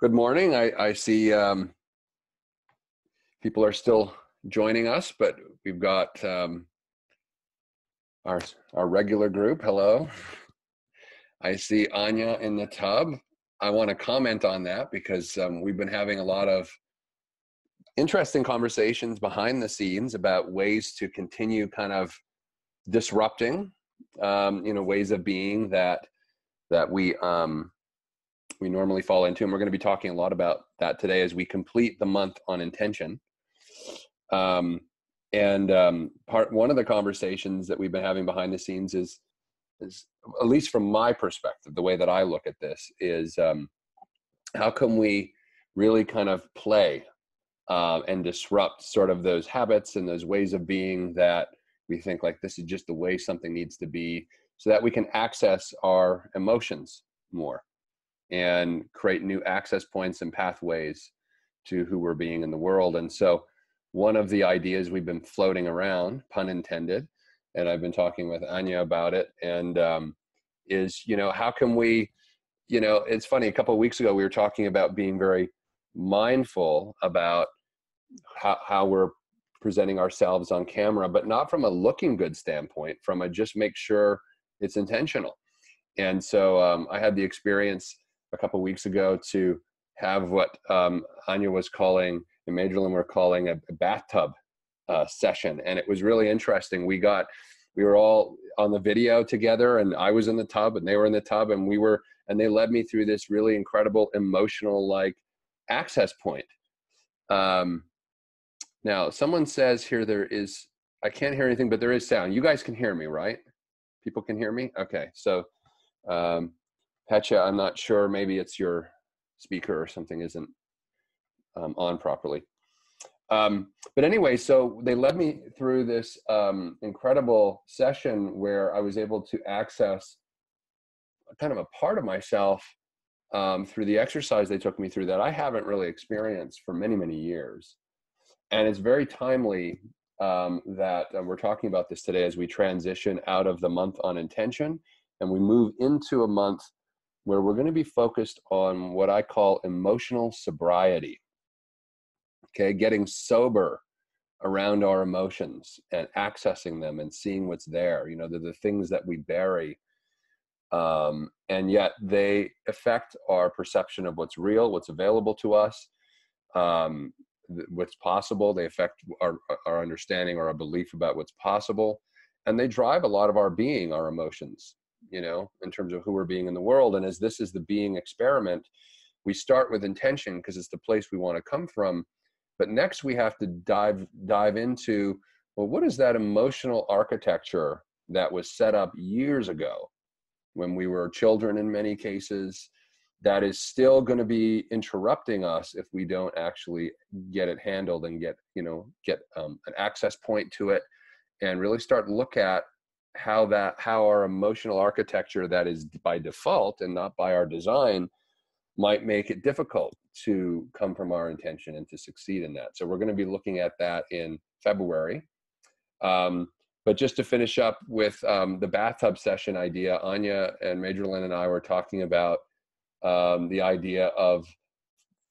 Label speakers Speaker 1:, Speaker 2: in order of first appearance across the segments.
Speaker 1: Good morning. I see people are still joining us, but we've got our regular group. Hello. I see Anya in the tub. I want to comment on that because we've been having a lot of interesting conversations behind the scenes about ways to continue kind of disrupting, ways of being that we normally fall into. And we're going to be talking a lot about that today as we complete the month on intention. One of the conversations that we've been having behind the scenes is at least from my perspective, the way that I look at this is how can we really kind of play and disrupt sort of those habits and those ways of being that we think like this is just the way something needs to be, so that we can access our emotions more and create new access points and pathways to who we're being in the world. And so one of the ideas we've been floating around, pun intended, and I've been talking with Anya about it, and is, how can we, it's funny, a couple of weeks ago, we were talking about being very mindful about how we're presenting ourselves on camera, but not from a looking good standpoint, from a just make sure it's intentional. And so I had the experience a couple of weeks ago to have what Anya was calling, and Majorlyn were calling a bathtub session. And it was really interesting. We were all on the video together, and I was in the tub and they were in the tub, and they led me through this really incredible emotional access point. Now someone says here I can't hear anything, but there is sound. You guys can hear me, right? People can hear me? Okay. So Petya, I'm not sure, maybe it's your speaker or something isn't on properly. But anyway, so they led me through this incredible session where I was able to access kind of a part of myself through the exercise they took me through that I haven't really experienced for many, many years. And it's very timely that we're talking about this today as we transition out of the month on intention and we move into a month where we're going to be focused on what I call emotional sobriety. Okay, getting sober around our emotions and accessing them and seeing what's there. They're the things that we bury, and yet they affect our perception of what's real, what's available to us, what's possible. They affect our understanding or our belief about what's possible, and they drive a lot of our being, our emotions, in terms of who we're being in the world. And as this is the being experiment, we start with intention because it's the place we want to come from. But next we have to dive into, well, what is that emotional architecture that was set up years ago when we were children in many cases, that is still going to be interrupting us if we don't actually get it handled and get an access point to it, and really start to look at how our emotional architecture that is by default and not by our design might make it difficult to come from our intention and to succeed in that. So we're going to be looking at that in February. But just to finish up with the bathtub session idea, Anya and Majorlyn and I were talking about the idea of,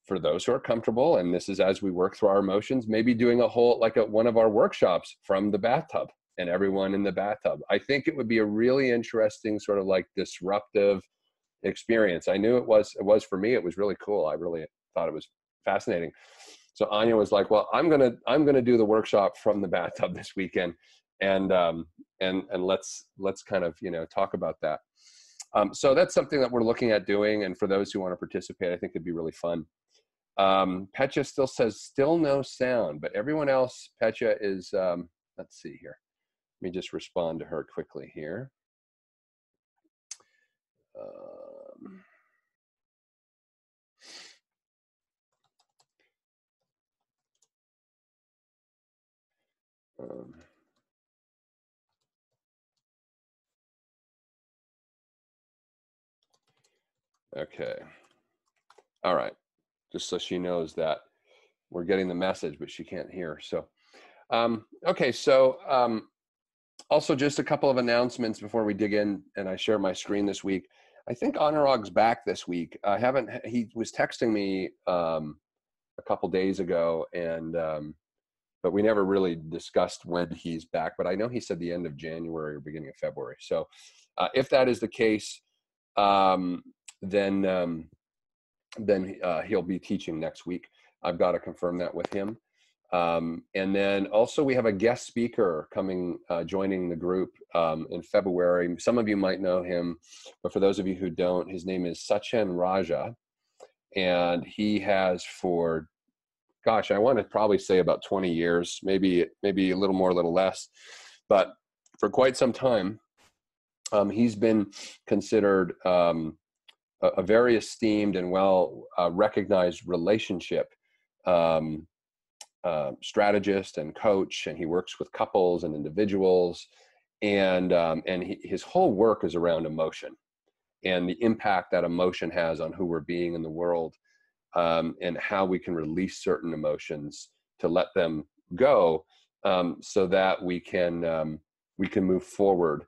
Speaker 1: for those who are comfortable, and this is as we work through our emotions, maybe doing a whole, one of our workshops from the bathtub and everyone in the bathtub. I think it would be a really interesting sort of disruptive experience. I knew it was for me. It was really cool. I really thought it was fascinating. So Anya was like, well, I'm going to do the workshop from the bathtub this weekend. And let's kind of, talk about that. So that's something that we're looking at doing. And for those who want to participate, I think it'd be really fun. Petya still says, still no sound, but everyone else, Petya is, let's see here. Let me just respond to her quickly here. Okay. All right. Just so she knows that we're getting the message, but she can't hear. So, okay. So, also just a couple of announcements before we dig in and I share my screen this week. I think Anurag's back this week. I haven't. He was texting me a couple days ago, and but we never really discussed when he's back. But I know he said the end of January or beginning of February. So if that is the case, um, then he'll be teaching next week. I've got to confirm that with him. And then also we have a guest speaker coming, joining the group in February. Some of you might know him, but for those of you who don't, his name is Sachin Raja. And he has for, gosh, I want to probably say about 20 years, maybe a little more, a little less, but for quite some time, he's been considered a very esteemed and well recognized relationship strategist and coach, and he works with couples and individuals, and his whole work is around emotion and the impact that emotion has on who we're being in the world, and how we can release certain emotions to let them go, so that we can move forward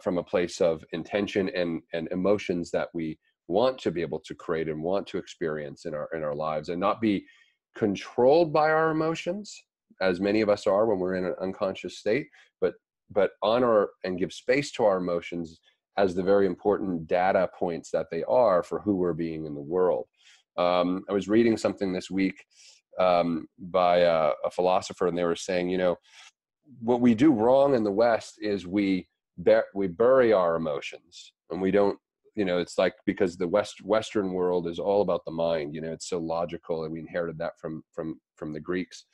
Speaker 1: from a place of intention and emotions that we want to be able to create and want to experience in our lives, and not be controlled by our emotions, as many of us are when we're in an unconscious state, but honor and give space to our emotions as the very important data points that they are for who we're being in the world. I was reading something this week by a philosopher, and they were saying, what we do wrong in the West is we bury our emotions, and we don't, it's like, because the Western world is all about the mind, it's so logical, and we inherited that from the Greeks.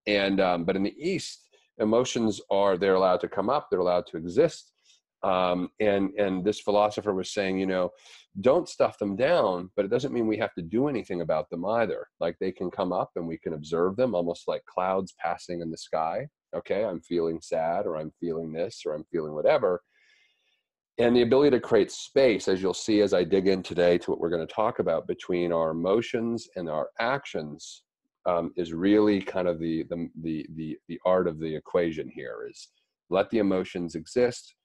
Speaker 1: And but in the East, emotions they're allowed to come up, they're allowed to exist. And this philosopher was saying, don't stuff them down, but it doesn't mean we have to do anything about them either. Like, they can come up and we can observe them, almost like clouds passing in the sky. Okay, I'm feeling sad, or I'm feeling this, or I'm feeling whatever. And the ability to create space, as you'll see as I dig in today to what we're going to talk about, between our emotions and our actions, is really kind of the art of the equation here. Is let the emotions exist,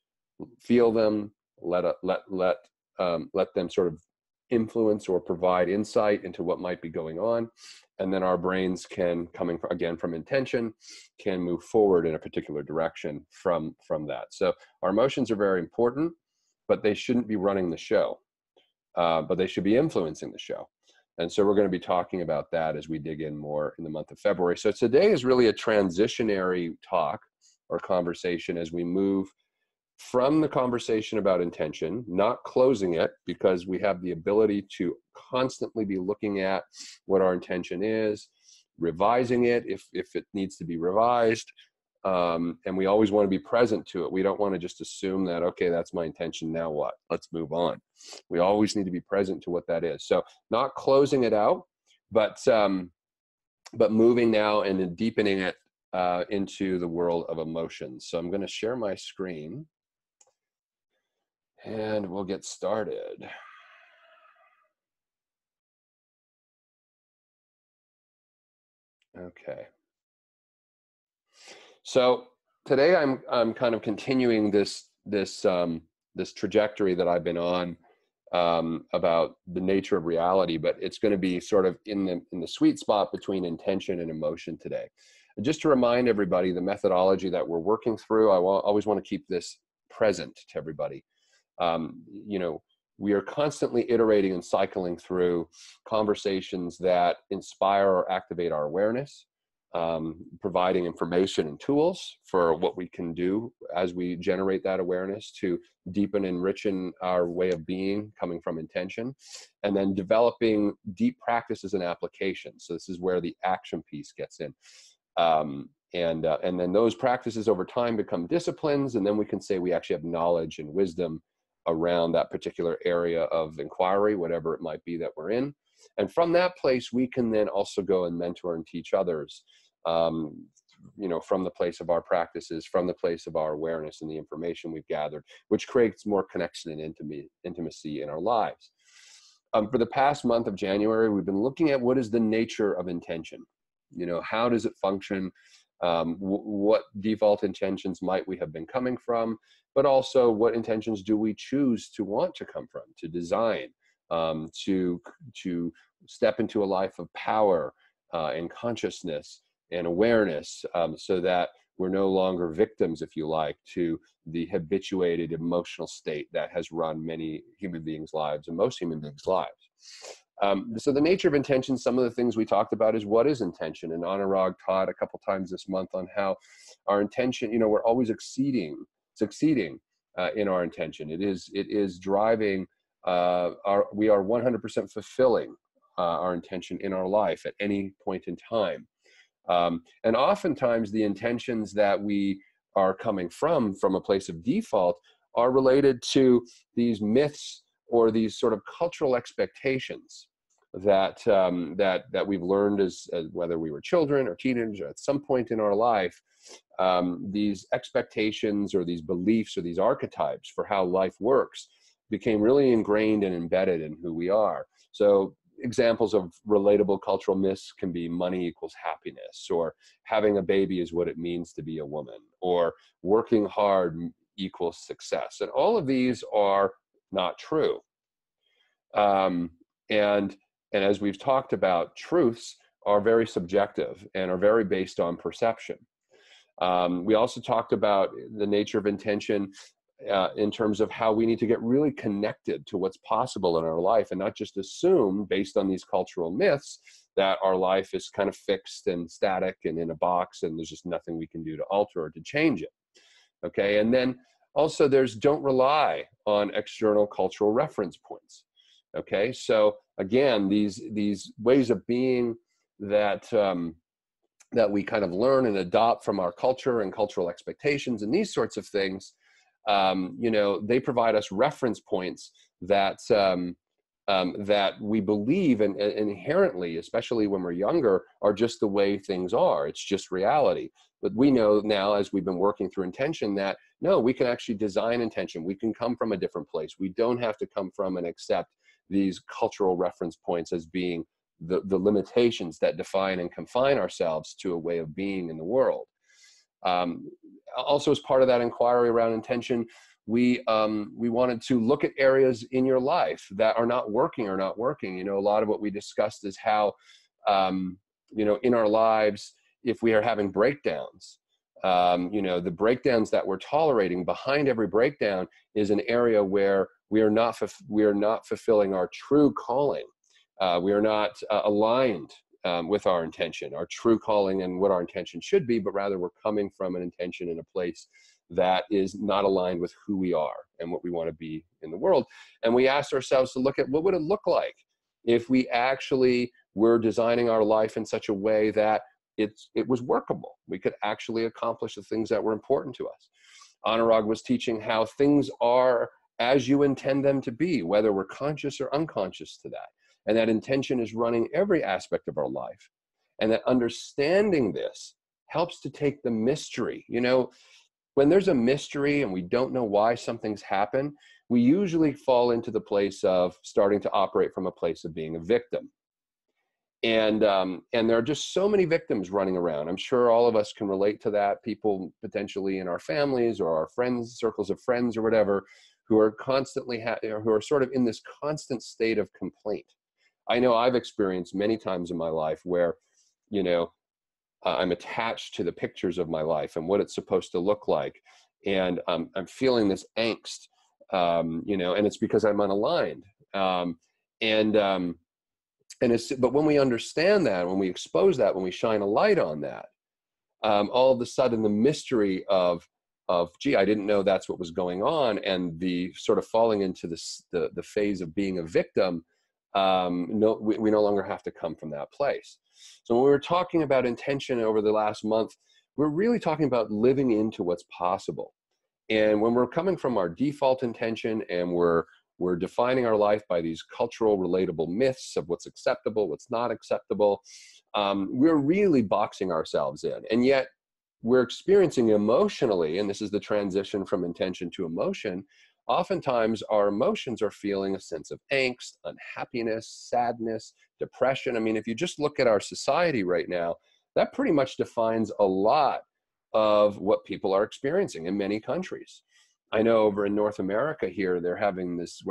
Speaker 1: feel them, let them sort of influence or provide insight into what might be going on, and then our brains can, coming again from intention, can move forward in a particular direction from that. So our emotions are very important, but they shouldn't be running the show, but they should be influencing the show. And so we're going to be talking about that as we dig in more in the month of February. So today is really a transitionary talk or conversation as we move from the conversation about intention, not closing it, because we have the ability to constantly be looking at what our intention is, revising it if it needs to be revised, and we always want to be present to it. We don't want to just assume that, okay, that's my intention, now what? Let's move on. We always need to be present to what that is. So not closing it out, but moving now and then deepening it into the world of emotions. So I'm going to share my screen, and we'll get started. Okay. So today I'm kind of continuing this trajectory that I've been on about the nature of reality, but it's going to be sort of in the sweet spot between intention and emotion today. And just to remind everybody, the methodology that we're working through, always want to keep this present to everybody. We are constantly iterating and cycling through conversations that inspire or activate our awareness, providing information and tools for what we can do as we generate that awareness to deepen and enrichen our way of being coming from intention, and then developing deep practices and applications. So this is where the action piece gets in. And then those practices over time become disciplines, and then we can say we actually have knowledge and wisdom around that particular area of inquiry, whatever it might be that we're in. And from that place, we can then also go and mentor and teach others, from the place of our practices, from the place of our awareness and the information we've gathered, which creates more connection and intimacy in our lives. For the past month of January, we've been looking at what is the nature of intention. How does it function? what default intentions might we have been coming from, but also what intentions do we choose to want to come from, to design, to step into a life of power and consciousness and awareness, so that we're no longer victims, if you like, to the habituated emotional state that has run many human beings' lives and most human beings' lives. So the nature of intention, some of the things we talked about is what is intention. And Anurag taught a couple times this month on how our intention, we're always succeeding in our intention. It is driving, we are 100% fulfilling our intention in our life at any point in time. And oftentimes the intentions that we are coming from a place of default are related to these myths or these sort of cultural expectations that that we've learned as whether we were children or teenagers or at some point in our life. These expectations or these beliefs or these archetypes for how life works became really ingrained and embedded in who we are. So examples of relatable cultural myths can be money equals happiness, or having a baby is what it means to be a woman, or working hard equals success. And all of these are not true. And as we've talked about, truths are very subjective and are very based on perception. We also talked about the nature of intention in terms of how we need to get really connected to what's possible in our life and not just assume based on these cultural myths that our life is kind of fixed and static and in a box and there's just nothing we can do to alter or to change it. Okay, and then also there's don't rely on external cultural reference points. Okay, so again, these ways of being that that we kind of learn and adopt from our culture and cultural expectations and these sorts of things, they provide us reference points that that we believe and inherently, especially when we're younger, are just the way things are. It's just reality. But we know now, as we've been working through intention, that no, we can actually design intention. We can come from a different place. We don't have to come from and accept these cultural reference points as being the limitations that define and confine ourselves to a way of being in the world. Also, as part of that inquiry around intention, we wanted to look at areas in your life that are not working or not working. A lot of what we discussed is how, in our lives, if we are having breakdowns, the breakdowns that we're tolerating, behind every breakdown is an area where we are not fulfilling our true calling. We are not aligned with our intention, our true calling and what our intention should be, but rather we're coming from an intention in a place that is not aligned with who we are and what we want to be in the world. And we asked ourselves to look at what would it look like if we actually were designing our life in such a way that it was workable. We could actually accomplish the things that were important to us. Anurag was teaching how things are as you intend them to be, whether we're conscious or unconscious to that. And that intention is running every aspect of our life. And that understanding this helps to take the mystery. When there's a mystery and we don't know why something's happened, we usually fall into the place of starting to operate from a place of being a victim. And there are just so many victims running around. I'm sure all of us can relate to that. People potentially in our families or our friends, circles of friends or whatever, who are constantly, who are sort of in this constant state of complaint. I know I've experienced many times in my life where, I'm attached to the pictures of my life and what it's supposed to look like. And I'm feeling this angst, and it's because I'm unaligned. But when we understand that, when we expose that, when we shine a light on that, all of a sudden the mystery of, gee, I didn't know that's what was going on, and the sort of falling into the phase of being a victim, we no longer have to come from that place. So when we were talking about intention over the last month, we're really talking about living into what's possible. And when we're coming from our default intention and we're defining our life by these cultural relatable myths of what's acceptable, what's not acceptable, we're really boxing ourselves in. And yet we're experiencing emotionally, and this is the transition from intention to emotion, oftentimes our emotions are feeling a sense of angst, unhappiness, sadness, depression. I mean, if you just look at our society right now, that pretty much defines a lot of what people are experiencing in many countries. I know over in North America here, we're having this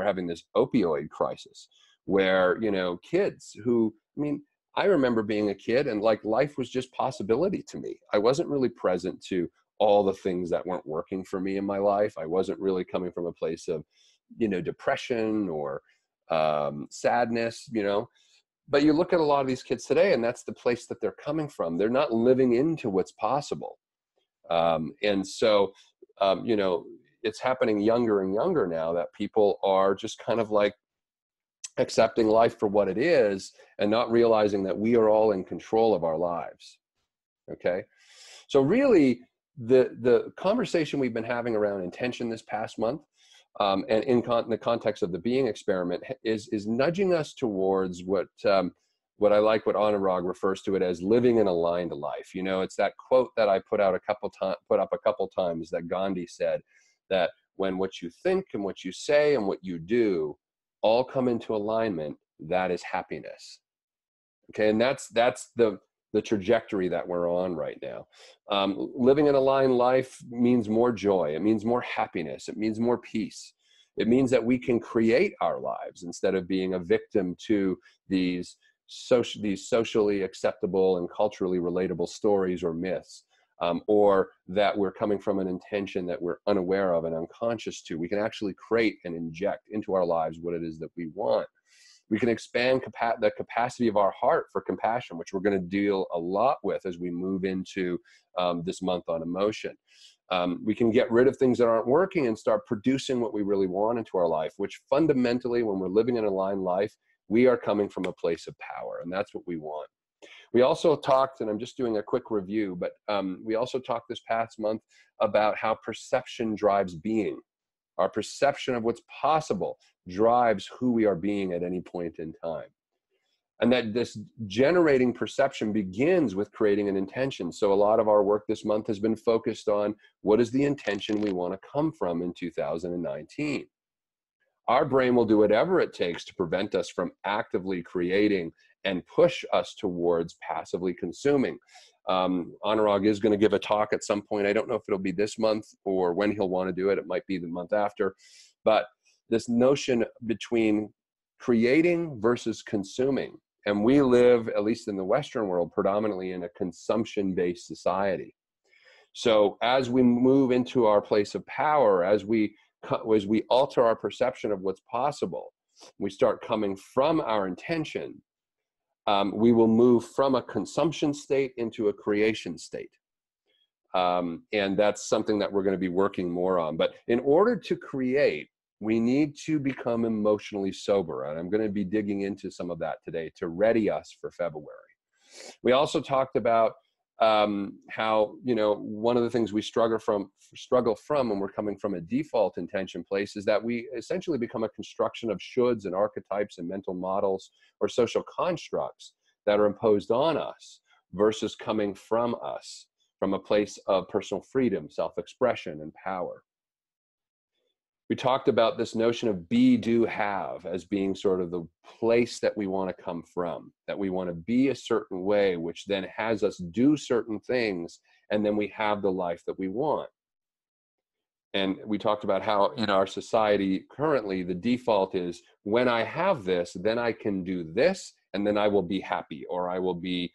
Speaker 1: opioid crisis where, kids who, I mean, I remember being a kid and like life was just possibility to me. I wasn't really present to all the things that weren't working for me in my life. I wasn't really coming from a place of, depression or sadness, But you look at a lot of these kids today, and that's the place that they're coming from. They're not living into what's possible. And so, it's happening younger and younger now that people are just kind of like accepting life for what it is and not realizing that we are all in control of our lives. Okay. So really the conversation we've been having around intention this past month, and in the context of the being experiment is nudging us towards what Anurag refers to it as living an aligned life. It's that quote that I put up a couple times that Gandhi said, that when what you think and what you say and what you do all come into alignment, that is happiness. Okay, and that's the trajectory that we're on right now. Living an aligned life means more joy. It means more happiness. It means more peace. It means that we can create our lives instead of being a victim to these socially acceptable and culturally relatable stories or myths, or that we're coming from an intention that we're unaware of and unconscious to. We can actually create and inject into our lives what it is that we want. We can expand the capacity of our heart for compassion, which we're going to deal a lot with as we move into this month on emotion. We can get rid of things that aren't working and start producing what we really want into our life, which fundamentally, when we're living an aligned life, we are coming from a place of power, and that's what we want. We also talked, and I'm just doing a quick review, but we also talked this past month about how perception drives being. Our perception of what's possible drives who we are being at any point in time. And that this generating perception begins with creating an intention. So a lot of our work this month has been focused on what is the intention we want to come from in 2019. Our brain will do whatever it takes to prevent us from actively creating and push us towards passively consuming. Anurag is going to give a talk at some point. I don't know if it'll be this month or when he'll want to do it. It might be the month after. But this notion between creating versus consuming, and we live, at least in the Western world, predominantly in a consumption-based society. So as we move into our place of power, as we alter our perception of what's possible, we start coming from our intention, we will move from a consumption state into a creation state. And that's something that we're going to be working more on. But in order to create, we need to become emotionally sober. And I'm going to be digging into some of that today to ready us for February. We also talked about how, one of the things we struggle from when we're coming from a default intention place is that we essentially become a construction of shoulds and archetypes and mental models or social constructs that are imposed on us versus coming from us, from a place of personal freedom, self-expression, and power. We talked about this notion of be, do, have as being sort of the place that we want to come from, that we want to be a certain way, which then has us do certain things, and then we have the life that we want. And we talked about how in our society currently, the default is when I have this, then I can do this, and then I will be happy, or I will be,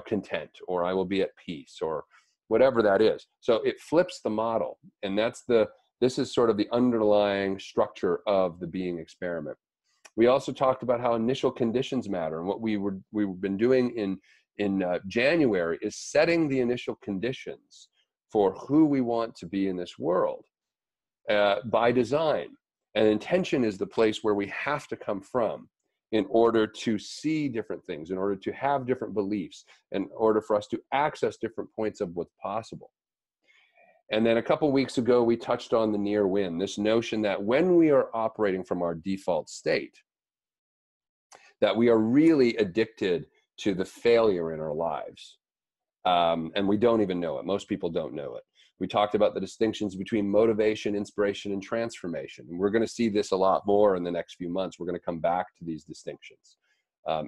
Speaker 1: content, or I will be at peace, or whatever that is. So it flips the model, and this is sort of the underlying structure of the being experiment. We also talked about how initial conditions matter, and what we've been doing in January is setting the initial conditions for who we want to be in this world by design. And intention is the place where we have to come from in order to see different things, in order to have different beliefs, in order for us to access different points of what's possible. And then a couple of weeks ago, we touched on the near win, this notion that when we are operating from our default state, that we are really addicted to the failure in our lives. And we don't even know it. Most people don't know it. We talked about the distinctions between motivation, inspiration, and transformation. And we're going to see this a lot more in the next few months. We're going to come back to these distinctions.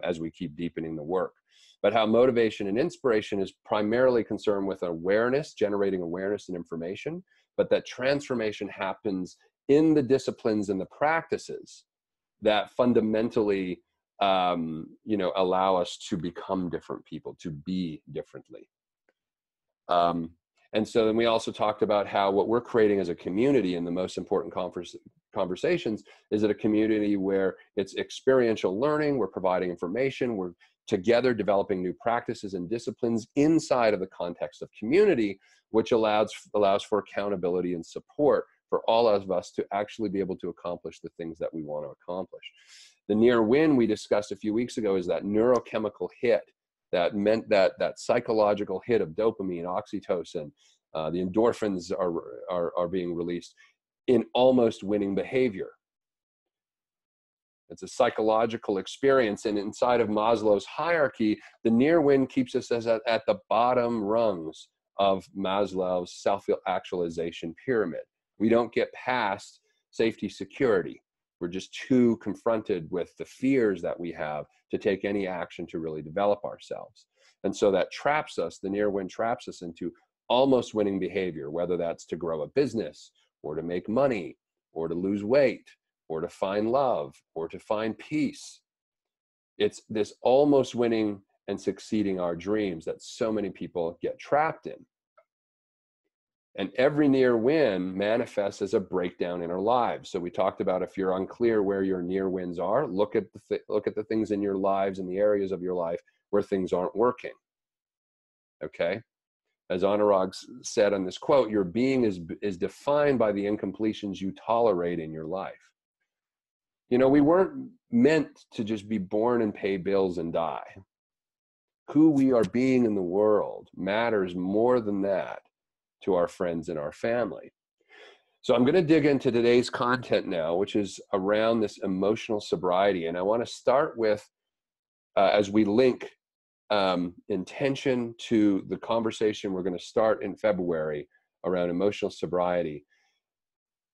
Speaker 1: as we keep deepening the work. But how motivation and inspiration is primarily concerned with awareness, generating awareness and information, but that transformation happens in the disciplines and the practices that fundamentally allow us to become different people, to be differently. And so then we also talked about how what we're creating as a community in the most important conversations is it a community where it's experiential learning, we're providing information, we're together developing new practices and disciplines inside of the context of community, which allows for accountability and support for all of us to actually be able to accomplish the things that we want to accomplish. The near win we discussed a few weeks ago is that neurochemical hit that meant that psychological hit of dopamine, oxytocin, the endorphins are being released in almost winning behavior. It's a psychological experience, and inside of Maslow's hierarchy, the near win keeps us at the bottom rungs of Maslow's self-actualization pyramid. We don't get past safety, security. We're just too confronted with the fears that we have to take any action to really develop ourselves. And so that traps us, the near win traps us into almost winning behavior, whether that's to grow a business or to make money or to lose weight or to find love or to find peace. It's this almost winning and succeeding our dreams that so many people get trapped in. And every near win manifests as a breakdown in our lives. So we talked about, if you're unclear where your near wins are, look at the things in your lives and the areas of your life where things aren't working. Okay? As Anurag said on this quote, your being is defined by the incompletions you tolerate in your life. You know, we weren't meant to just be born and pay bills and die. Who we are being in the world matters more than that to our friends and our family. So I'm going to dig into today's content now, which is around this emotional sobriety. And I want to start with, as we link intention to the conversation we're going to start in February around emotional sobriety.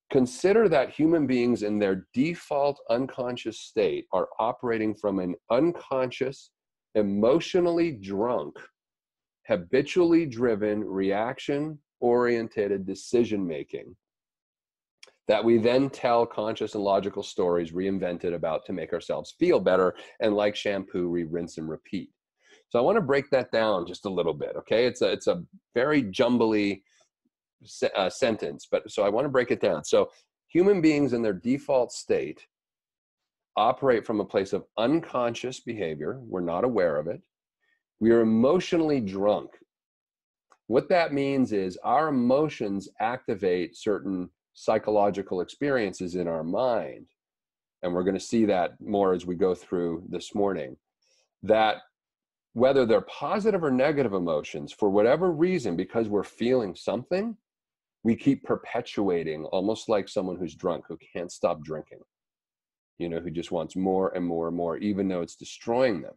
Speaker 1: Consider that human beings in their default unconscious state are operating from an unconscious, emotionally drunk, habitually driven, reaction-oriented decision-making that we then tell conscious and logical stories reinvented about to make ourselves feel better, and like shampoo, we rinse and repeat. So I want to break that down just a little bit, okay? It's a very jumbly sentence, but so I want to break it down. So human beings in their default state operate from a place of unconscious behavior. We're not aware of it. We are emotionally drunk. What that means is our emotions activate certain psychological experiences in our mind. And we're going to see that more as we go through this morning. That whether they're positive or negative emotions, for whatever reason, because we're feeling something, we keep perpetuating, almost like someone who's drunk, who can't stop drinking, you know, who just wants more and more and more, even though it's destroying them.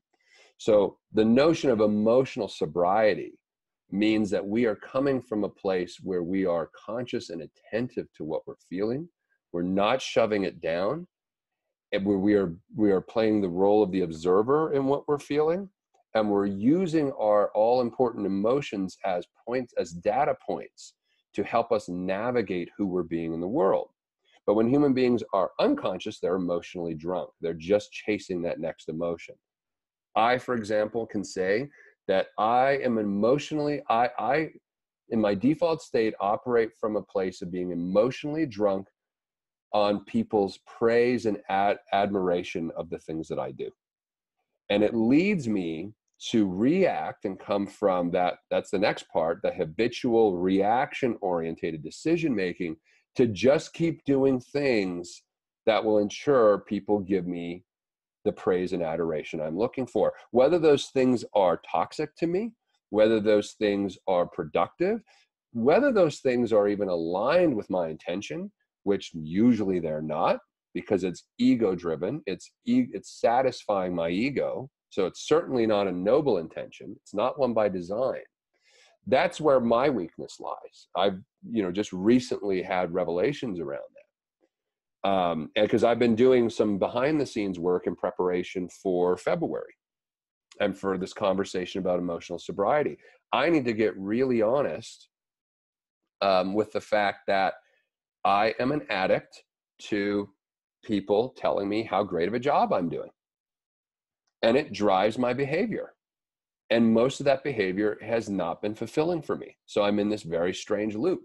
Speaker 1: So the notion of emotional sobriety means that we are coming from a place where we are conscious and attentive to what we're feeling. We're not shoving it down, and we are playing the role of the observer in what we're feeling, and we're using our all important emotions as points, as data points, to help us navigate who we're being in the world. But when human beings are unconscious, they're emotionally drunk. They're just chasing that next emotion. I, for example, can say that I am emotionally, I in my default state, operate from a place of being emotionally drunk on people's praise and admiration of the things that I do. And it leads me to react and come from that, that's the next part, the habitual reaction-oriented decision-making, to just keep doing things that will ensure people give me the praise and adoration I'm looking for. Whether those things are toxic to me, whether those things are productive, whether those things are even aligned with my intention, which usually they're not, because it's ego-driven, it's satisfying my ego. So it's certainly not a noble intention. It's not one by design. That's where my weakness lies. I've, just recently had revelations around that. And because I've been doing some behind the scenes work in preparation for February and for this conversation about emotional sobriety. I need to get really honest with the fact that I am an addict to people telling me how great of a job I'm doing. And it drives my behavior. And most of that behavior has not been fulfilling for me. So I'm in this very strange loop.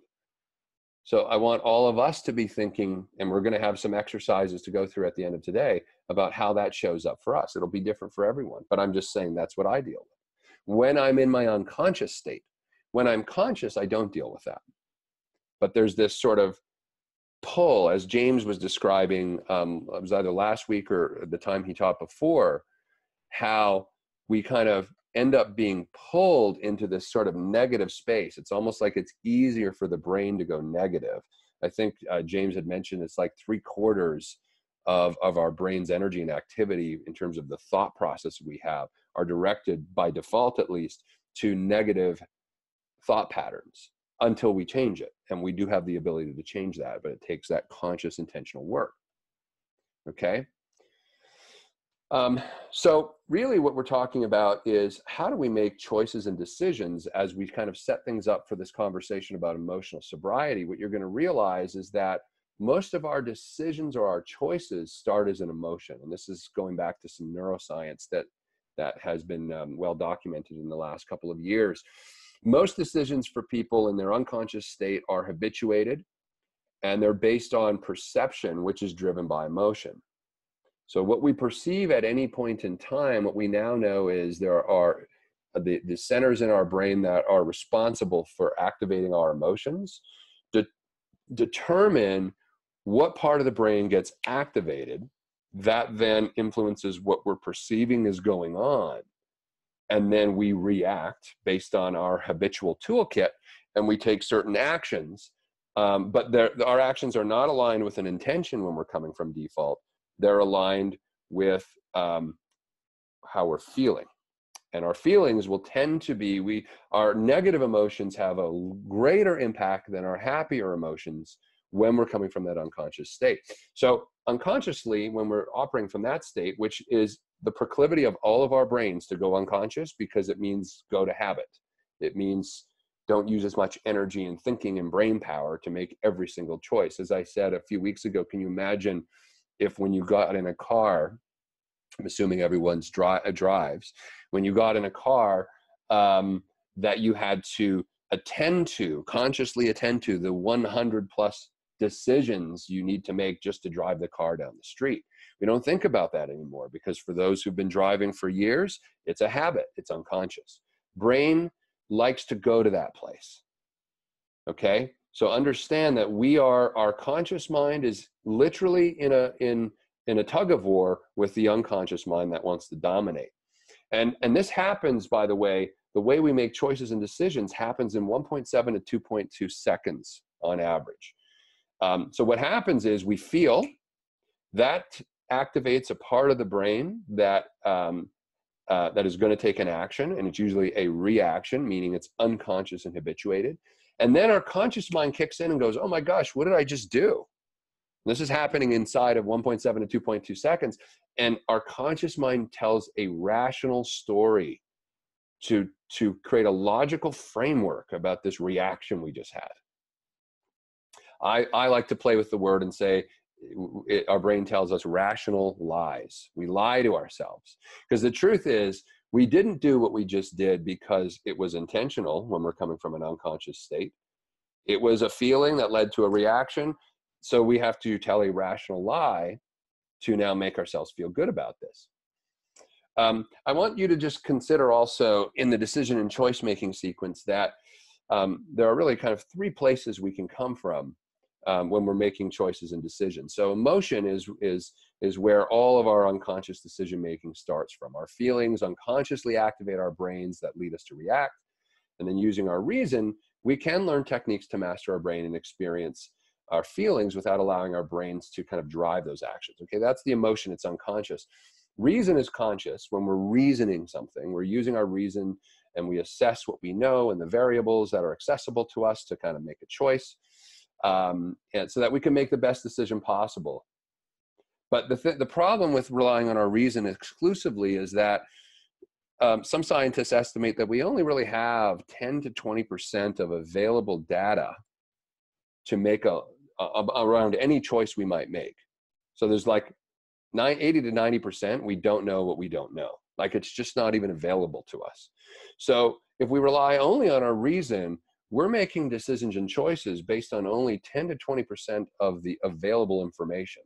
Speaker 1: So I want all of us to be thinking, and we're going to have some exercises to go through at the end of today about how that shows up for us. It'll be different for everyone, but I'm just saying that's what I deal with. When I'm in my unconscious state, when I'm conscious, I don't deal with that. But there's this sort of pull, as James was describing, it was either last week or the time he taught before, how we kind of end up being pulled into this sort of negative space. It's almost like it's easier for the brain to go negative. I think James had mentioned it's like 3/4 of our brain's energy and activity in terms of the thought process we have are directed, by default at least, to negative thought patterns until we change it. And we do have the ability to change that, but it takes that conscious, intentional work. Okay? So really what we're talking about is how do we make choices and decisions as we kind of set things up for this conversation about emotional sobriety. What you're going to realize is that most of our decisions or our choices start as an emotion. And this is going back to some neuroscience that has been well documented in the last couple of years. Most decisions for people in their unconscious state are habituated, and they're based on perception, which is driven by emotion. So what we perceive at any point in time, what we now know is there are the centers in our brain that are responsible for activating our emotions determine what part of the brain gets activated. That then influences what we're perceiving is going on. And then we react based on our habitual toolkit, and we take certain actions. But our actions are not aligned with an intention when we're coming from default. They're aligned with how we're feeling. And our feelings will tend to be, our negative emotions have a greater impact than our happier emotions when we're coming from that unconscious state. So unconsciously, when we're operating from that state, which is the proclivity of all of our brains to go unconscious, because it means go to habit. It means don't use as much energy and thinking and brain power to make every single choice. As I said a few weeks ago, can you imagine if when you got in a car, I'm assuming everyone's drives, when you got in a car, that you had to consciously attend to the 100 plus decisions you need to make just to drive the car down the street. We don't think about that anymore, because for those who've been driving for years, it's a habit, it's unconscious. Brain likes to go to that place. Okay? So understand that our conscious mind is literally in a tug of war with the unconscious mind that wants to dominate. And this happens, by the way we make choices and decisions happens in 1.7 to 2.2 seconds on average. So what happens is we feel that activates a part of the brain that is going to take an action, and it's usually a reaction, meaning it's unconscious and habituated. And then our conscious mind kicks in and goes, oh my gosh, what did I just do? And this is happening inside of 1.7 to 2.2 seconds. And our conscious mind tells a rational story to create a logical framework about this reaction we just had. I like to play with the word and say, our brain tells us rational lies. We lie to ourselves. Because the truth is, we didn't do what we just did because it was intentional when we're coming from an unconscious state. It was a feeling that led to a reaction. So we have to tell a rational lie to now make ourselves feel good about this. I want you to just consider also in the decision and choice making sequence that there are really kind of 3 places we can come from when we're making choices and decisions. So emotion is where all of our unconscious decision making starts from. Our feelings unconsciously activate our brains that lead us to react. And then using our reason, we can learn techniques to master our brain and experience our feelings without allowing our brains to kind of drive those actions. Okay, that's the emotion, it's unconscious. Reason is conscious. When we're reasoning something, we're using our reason and we assess what we know and the variables that are accessible to us to kind of make a choice. and so that we can make the best decision possible. But the problem with relying on our reason exclusively is that some scientists estimate that we only really have 10 to 20% of available data to make around any choice we might make. So there's like 80 to 90%, we don't know what we don't know. Like, it's just not even available to us. So if we rely only on our reason, we're making decisions and choices based on only 10 to 20% of the available information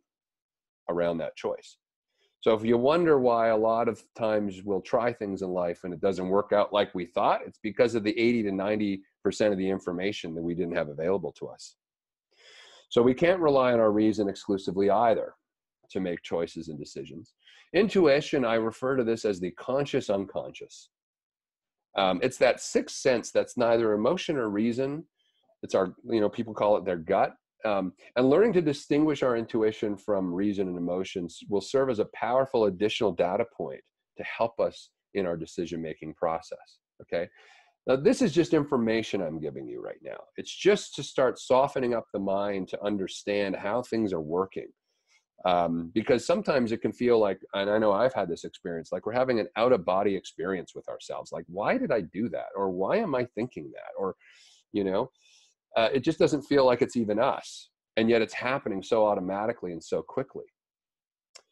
Speaker 1: around that choice. So if you wonder why a lot of times we'll try things in life and it doesn't work out like we thought, it's because of the 80 to 90% of the information that we didn't have available to us. So we can't rely on our reason exclusively either to make choices and decisions. Intuition, I refer to this as the conscious unconscious. It's that sixth sense that's neither emotion or reason. It's our, people call it their gut. And learning to distinguish our intuition from reason and emotions will serve as a powerful additional data point to help us in our decision-making process, okay? Now, this is just information I'm giving you right now. It's just to start softening up the mind to understand how things are working. Because sometimes it can feel like, and I know I've had this experience, like we're having an out-of-body experience with ourselves. Like, why did I do that? Or why am I thinking that? Or, it just doesn't feel like it's even us. And yet it's happening so automatically and so quickly.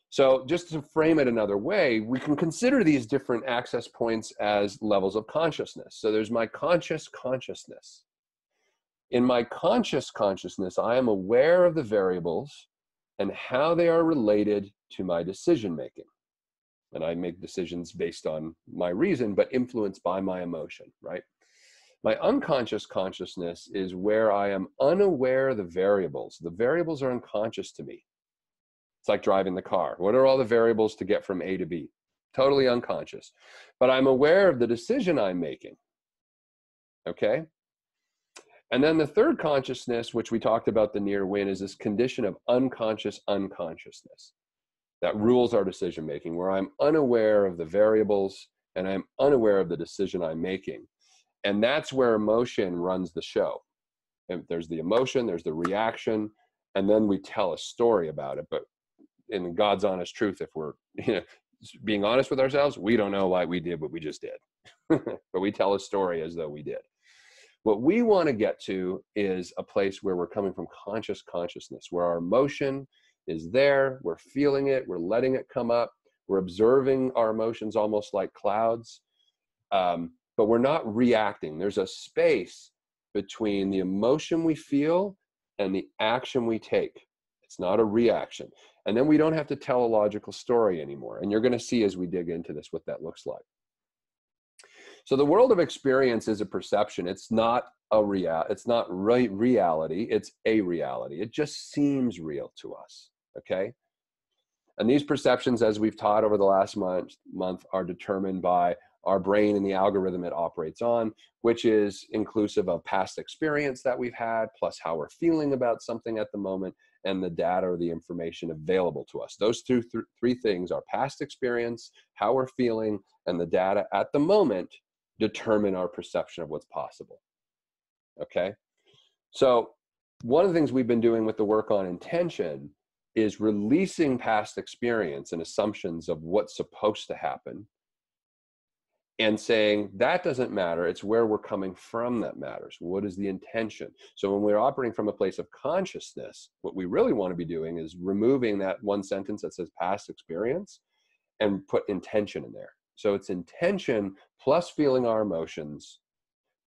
Speaker 1: So just to frame it another way, we can consider these different access points as levels of consciousness. So there's my conscious consciousness. In my conscious consciousness, I am aware of the variables and how they are related to my decision making. And I make decisions based on my reason, but influenced by my emotion, right? My unconscious consciousness is where I am unaware of the variables. The variables are unconscious to me. It's like driving the car. What are all the variables to get from A to B? Totally unconscious. But I'm aware of the decision I'm making, okay? And then the third consciousness, which we talked about the near win, is this condition of unconscious unconsciousness that rules our decision making, where I'm unaware of the variables and I'm unaware of the decision I'm making. And that's where emotion runs the show. And there's the emotion, there's the reaction, and then we tell a story about it. But in God's honest truth, if we're being honest with ourselves, we don't know why we did what we just did. But we tell a story as though we did. What we want to get to is a place where we're coming from conscious consciousness, where our emotion is there, we're feeling it, we're letting it come up, we're observing our emotions almost like clouds, but we're not reacting. There's a space between the emotion we feel and the action we take. It's not a reaction. And then we don't have to tell a logical story anymore. And you're going to see as we dig into this what that looks like. So the world of experience is a perception. It's not a reality. It's a reality. It just seems real to us, okay? And these perceptions, as we've taught over the last month, are determined by our brain and the algorithm it operates on, which is inclusive of past experience that we've had, plus how we're feeling about something at the moment, and the data or the information available to us. Those three things are past experience, how we're feeling, and the data at the moment determine our perception of what's possible, okay? So one of the things we've been doing with the work on intention is releasing past experience and assumptions of what's supposed to happen and saying that doesn't matter. It's where we're coming from that matters. What is the intention? So when we're operating from a place of consciousness, what we really want to be doing is removing that one sentence that says past experience and put intention in there. So it's intention plus feeling our emotions,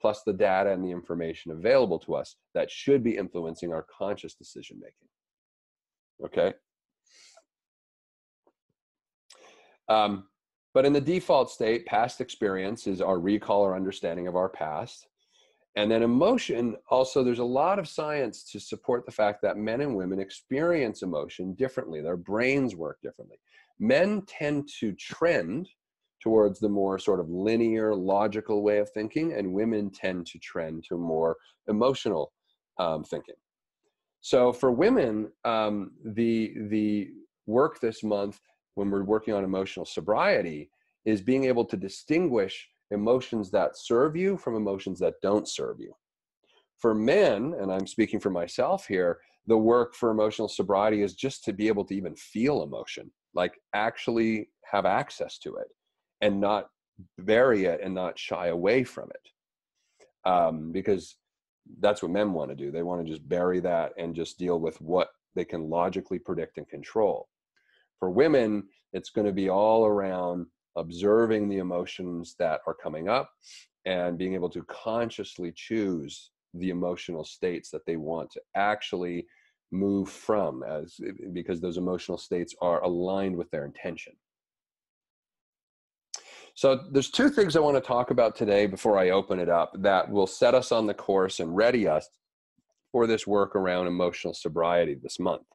Speaker 1: plus the data and the information available to us that should be influencing our conscious decision making. Okay? But in the default state, past experience is our recall or understanding of our past. And then emotion, also there's a lot of science to support the fact that men and women experience emotion differently. Their brains work differently. Men tend to trend towards the more sort of linear, logical way of thinking, and women tend to trend to more emotional thinking. So for women, the work this month, when we're working on emotional sobriety, is being able to distinguish emotions that serve you from emotions that don't serve you. For men, and I'm speaking for myself here, the work for emotional sobriety is just to be able to even feel emotion, like actually have access to it and not bury it and not shy away from it. Because that's what men want to do. They want to just bury that and just deal with what they can logically predict and control. For women, it's going to be all around observing the emotions that are coming up and being able to consciously choose the emotional states that they want to actually move from, because those emotional states are aligned with their intention. So there's two things I want to talk about today before I open it up that will set us on the course and ready us for this work around emotional sobriety this month.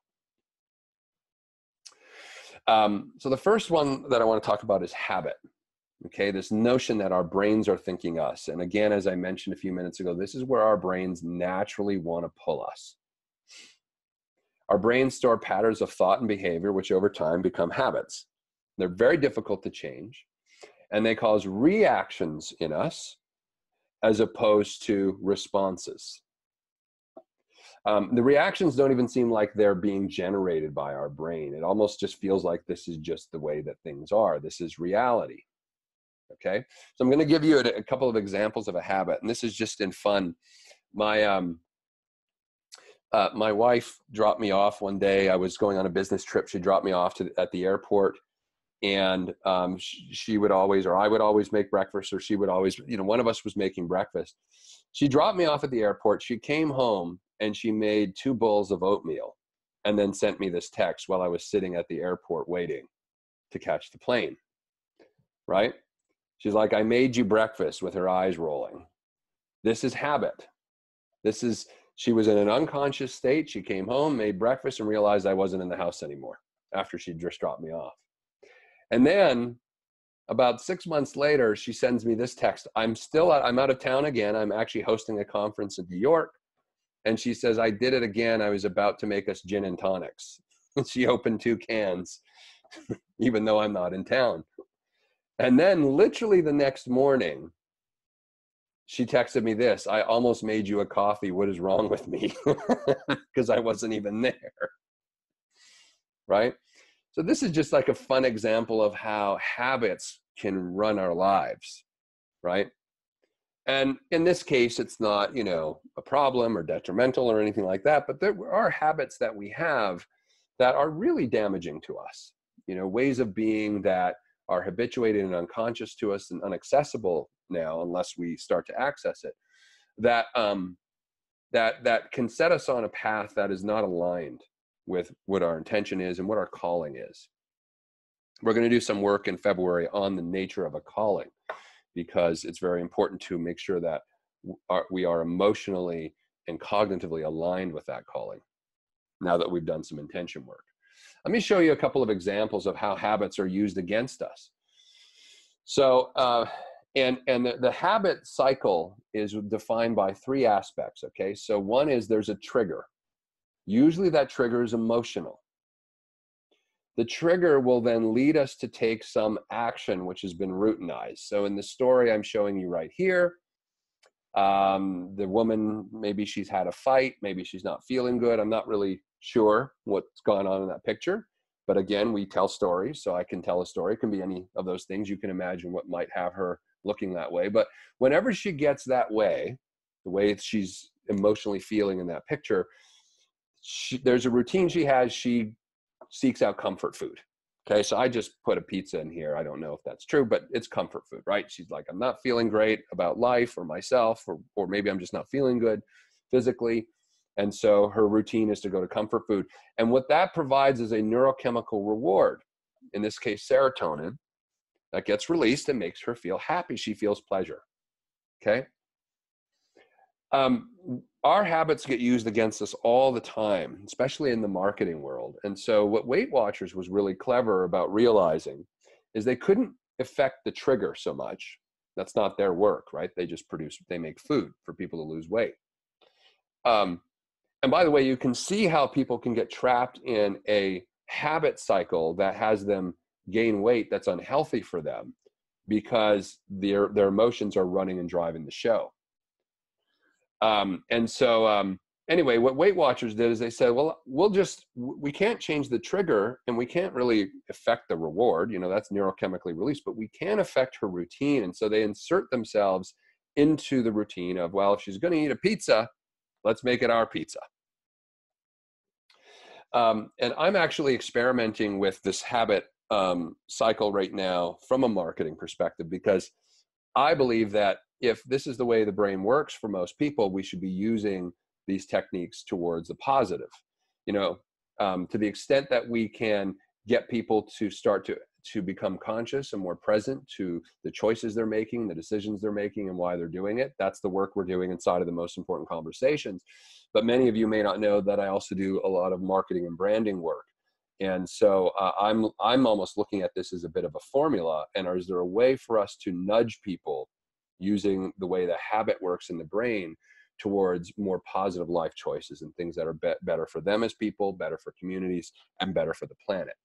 Speaker 1: So the first one that I want to talk about is habit. Okay, this notion that our brains are thinking us. And again, as I mentioned a few minutes ago, this is where our brains naturally want to pull us. Our brains store patterns of thought and behavior, which over time become habits. They're very difficult to change, and they cause reactions in us as opposed to responses. The reactions don't even seem like they're being generated by our brain. It almost just feels like this is just the way that things are. This is reality. Okay, so I'm going to give you a couple of examples of a habit, and this is just in fun. My my wife dropped me off one day. I was going on a business trip. She dropped me off at the airport, and she would always, or I would always make breakfast, or she would always, one of us was making breakfast. She dropped me off at the airport. She came home and she made 2 bowls of oatmeal, and then sent me this text while I was sitting at the airport waiting to catch the plane. Right? She's like, I made you breakfast, with her eyes rolling. This is habit. She was in an unconscious state. She came home, made breakfast, and realized I wasn't in the house anymore after she just dropped me off. And then about 6 months later, she sends me this text. I'm out of town again. I'm actually hosting a conference in New York. And she says, I did it again. I was about to make us gin and tonics. She opened 2 cans, even though I'm not in town. And then literally the next morning, she texted me this: I almost made you a coffee. What is wrong with me? Because I wasn't even there. Right? So this is just like a fun example of how habits can run our lives. Right? And in this case, it's not, a problem or detrimental or anything like that, but there are habits that we have that are really damaging to us. Ways of being that are habituated and unconscious to us and inaccessible now, unless we start to access it, that can set us on a path that is not aligned with what our intention is and what our calling is. We're going to do some work in February on the nature of a calling, because it's very important to make sure that we are emotionally and cognitively aligned with that calling, now that we've done some intention work. Let me show you a couple of examples of how habits are used against us. So, the habit cycle is defined by 3 aspects, okay? So one is there's a trigger. Usually that trigger is emotional. The trigger will then lead us to take some action which has been routinized. So in the story I'm showing you right here, the woman, maybe she's had a fight, maybe she's not feeling good. I'm not really sure what's gone on in that picture. But again, we tell stories, so I can tell a story. It can be any of those things. You can imagine what might have her looking that way. But whenever she gets that way, the way she's emotionally feeling in that picture, there's a routine she has. She seeks out comfort food. Okay, so I just put a pizza in here. I don't know if that's true, but it's comfort food, right? She's like, I'm not feeling great about life or myself, or maybe I'm just not feeling good physically. And so her routine is to go to comfort food. And what that provides is a neurochemical reward, in this case, serotonin, that gets released and makes her feel happy. She feels pleasure. Okay. Our habits get used against us all the time, especially in the marketing world. And so what Weight Watchers was really clever about realizing is they couldn't affect the trigger so much. That's not their work, right? They make food for people to lose weight. And by the way, you can see how people can get trapped in a habit cycle that has them gain weight that's unhealthy for them, because their emotions are running and driving the show. Anyway, what Weight Watchers did is they said, well, we can't change the trigger and we can't really affect the reward. That's neurochemically released, but we can affect her routine. And so they insert themselves into the routine of, well, if she's going to eat a pizza, let's make it our pizza. And I'm actually experimenting with this habit cycle right now from a marketing perspective, because I believe that if this is the way the brain works for most people, we should be using these techniques towards the positive. To the extent that we can get people to start to become conscious and more present to the choices they're making, the decisions they're making, and why they're doing it. That's the work we're doing inside of the Most Important Conversations. But many of you may not know that I also do a lot of marketing and branding work. And so I'm almost looking at this as a bit of a formula. And is there a way for us to nudge people using the way the habit works in the brain towards more positive life choices and things that are better for them as people, better for communities, and better for the planet,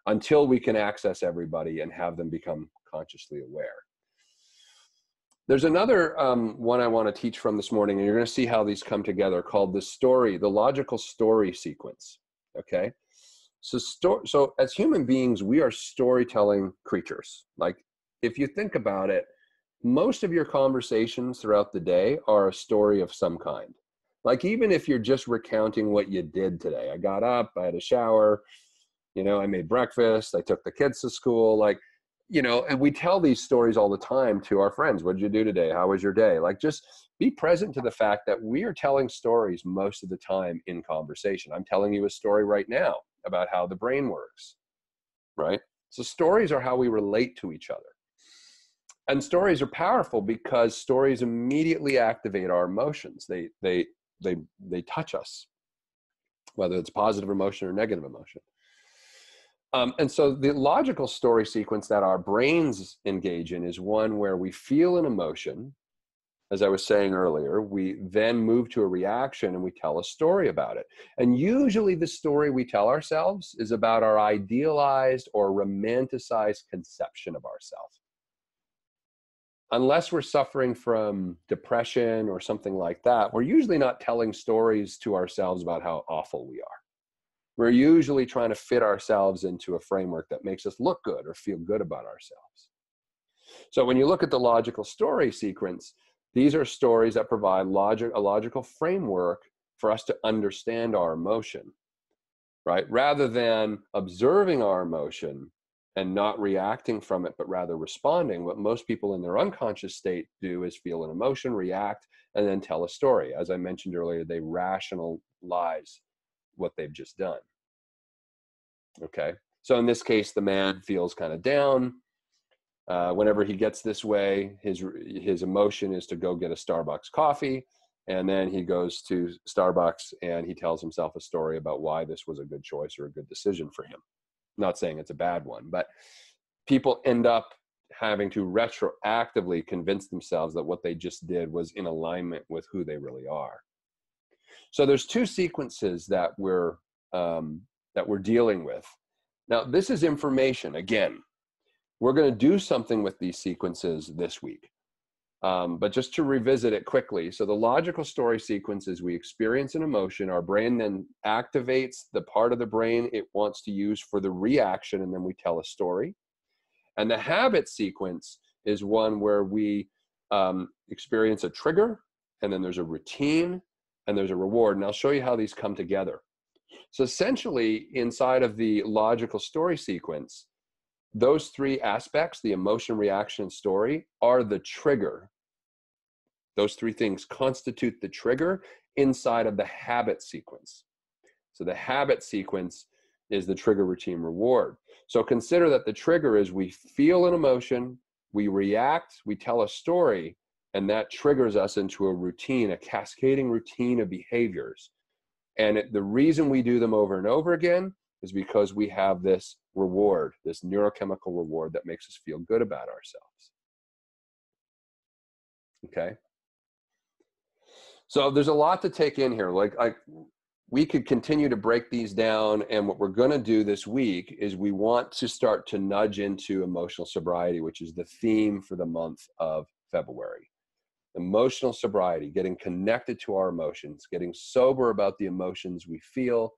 Speaker 1: until we can access everybody and have them become consciously aware. There's another one I want to teach from this morning, and you're going to see how these come together, called the logical story sequence. Okay. So as human beings, we are storytelling creatures. Like, if you think about it, most of your conversations throughout the day are a story of some kind. Like, even if you're just recounting what you did today, I got up, I had a shower, I made breakfast, I took the kids to school, and we tell these stories all the time to our friends. What did you do today? How was your day? Like, just be present to the fact that we are telling stories most of the time in conversation. I'm telling you a story right now about how the brain works, right? So stories are how we relate to each other. And stories are powerful because stories immediately activate our emotions. They touch us, whether it's positive emotion or negative emotion. And so the logical story sequence that our brains engage in is one where we feel an emotion. As I was saying earlier, we then move to a reaction and we tell a story about it. And usually the story we tell ourselves is about our idealized or romanticized conception of ourselves. Unless we're suffering from depression or something like that, we're usually not telling stories to ourselves about how awful we are. We're usually trying to fit ourselves into a framework that makes us look good or feel good about ourselves. So when you look at the logical story sequence, these are stories that provide a logical framework for us to understand our emotion, right? Rather than observing our emotion and not reacting from it, but rather responding. What most people in their unconscious state do is feel an emotion, react, and then tell a story. As I mentioned earlier, they rationalize what they've just done. Okay. So in this case, the man feels kind of down. Whenever he gets this way, his emotion is to go get a Starbucks coffee. And then he goes to Starbucks and he tells himself a story about why this was a good choice or a good decision for him. Not saying it's a bad one, but people end up having to retroactively convince themselves that what they just did was in alignment with who they really are. So there's two sequences that we're dealing with. Now, this is information. Again, we're going to do something with these sequences this week. But just to revisit it quickly, so the logical story sequence is we experience an emotion, our brain then activates the part of the brain it wants to use for the reaction, and then we tell a story. And the habit sequence is one where we experience a trigger, and then there's a routine, and there's a reward. And I'll show you how these come together. So essentially, inside of the logical story sequence, those three aspects, the emotion, reaction, and story, are the trigger. Those three things constitute the trigger inside of the habit sequence. So the habit sequence is the trigger, routine, reward. So consider that the trigger is we feel an emotion, we react, we tell a story, and that triggers us into a routine, a cascading routine of behaviors. And the reason we do them over and over again is because we have this reward, this neurochemical reward that makes us feel good about ourselves. Okay? So there's a lot to take in here. We could continue to break these down, and what we're going to do this week is we want to start to nudge into emotional sobriety, which is the theme for the month of February. Emotional sobriety, getting connected to our emotions, getting sober about the emotions we feel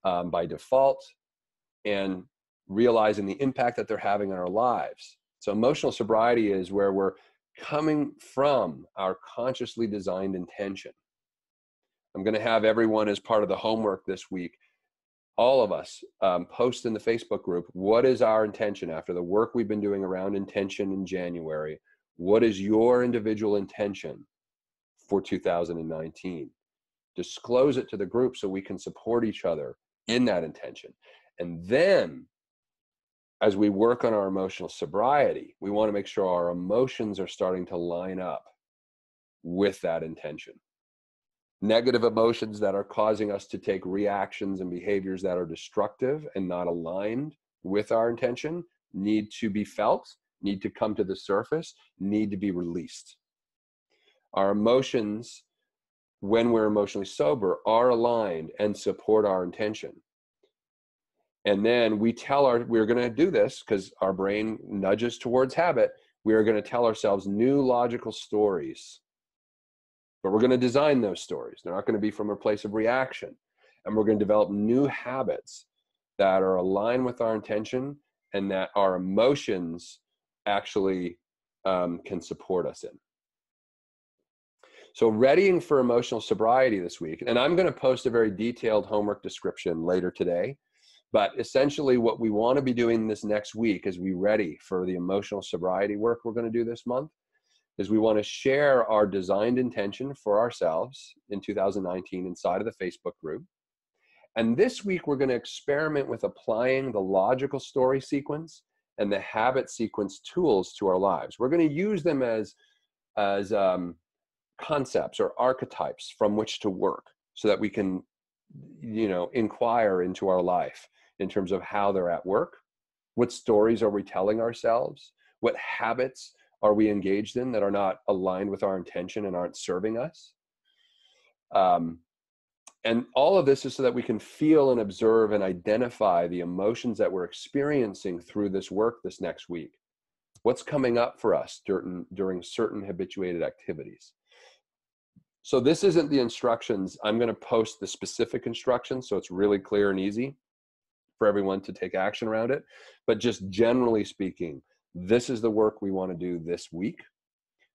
Speaker 1: by default, and realizing the impact that they're having on our lives. So emotional sobriety is where we're coming from our consciously designed intention. I'm going to have everyone, as part of the homework this week, all of us, post in the Facebook group, what is our intention after the work we've been doing around intention in January? What is your individual intention for 2019? Disclose it to the group so we can support each other in that intention. And then, as we work on our emotional sobriety, we want to make sure our emotions are starting to line up with that intention. Negative emotions that are causing us to take reactions and behaviors that are destructive and not aligned with our intention need to be felt, need to come to the surface, need to be released. Our emotions, when we're emotionally sober, are aligned and support our intention. And then we're going to do this because our brain nudges towards habit. We are going to tell ourselves new logical stories. But we're going to design those stories. They're not going to be from a place of reaction. And we're going to develop new habits that are aligned with our intention and that our emotions actually can support us in. So readying for emotional sobriety this week, and I'm going to post a very detailed homework description later today, but essentially what we want to be doing this next week as we ready for the emotional sobriety work we're going to do this month is we want to share our designed intention for ourselves in 2019 inside of the Facebook group. And this week, we're going to experiment with applying the logical story sequence and the habit sequence tools to our lives. We're going to use them as concepts or archetypes from which to work so that we can, inquire into our life in terms of how they're at work. What stories are we telling ourselves? What habits are we engaged in that are not aligned with our intention and aren't serving us? And all of this is so that we can feel and observe and identify the emotions that we're experiencing through this work this next week. What's coming up for us during certain habituated activities? So this isn't the instructions. I'm going to post the specific instructions so it's really clear and easy for everyone to take action around it. But just generally speaking, this is the work we want to do this week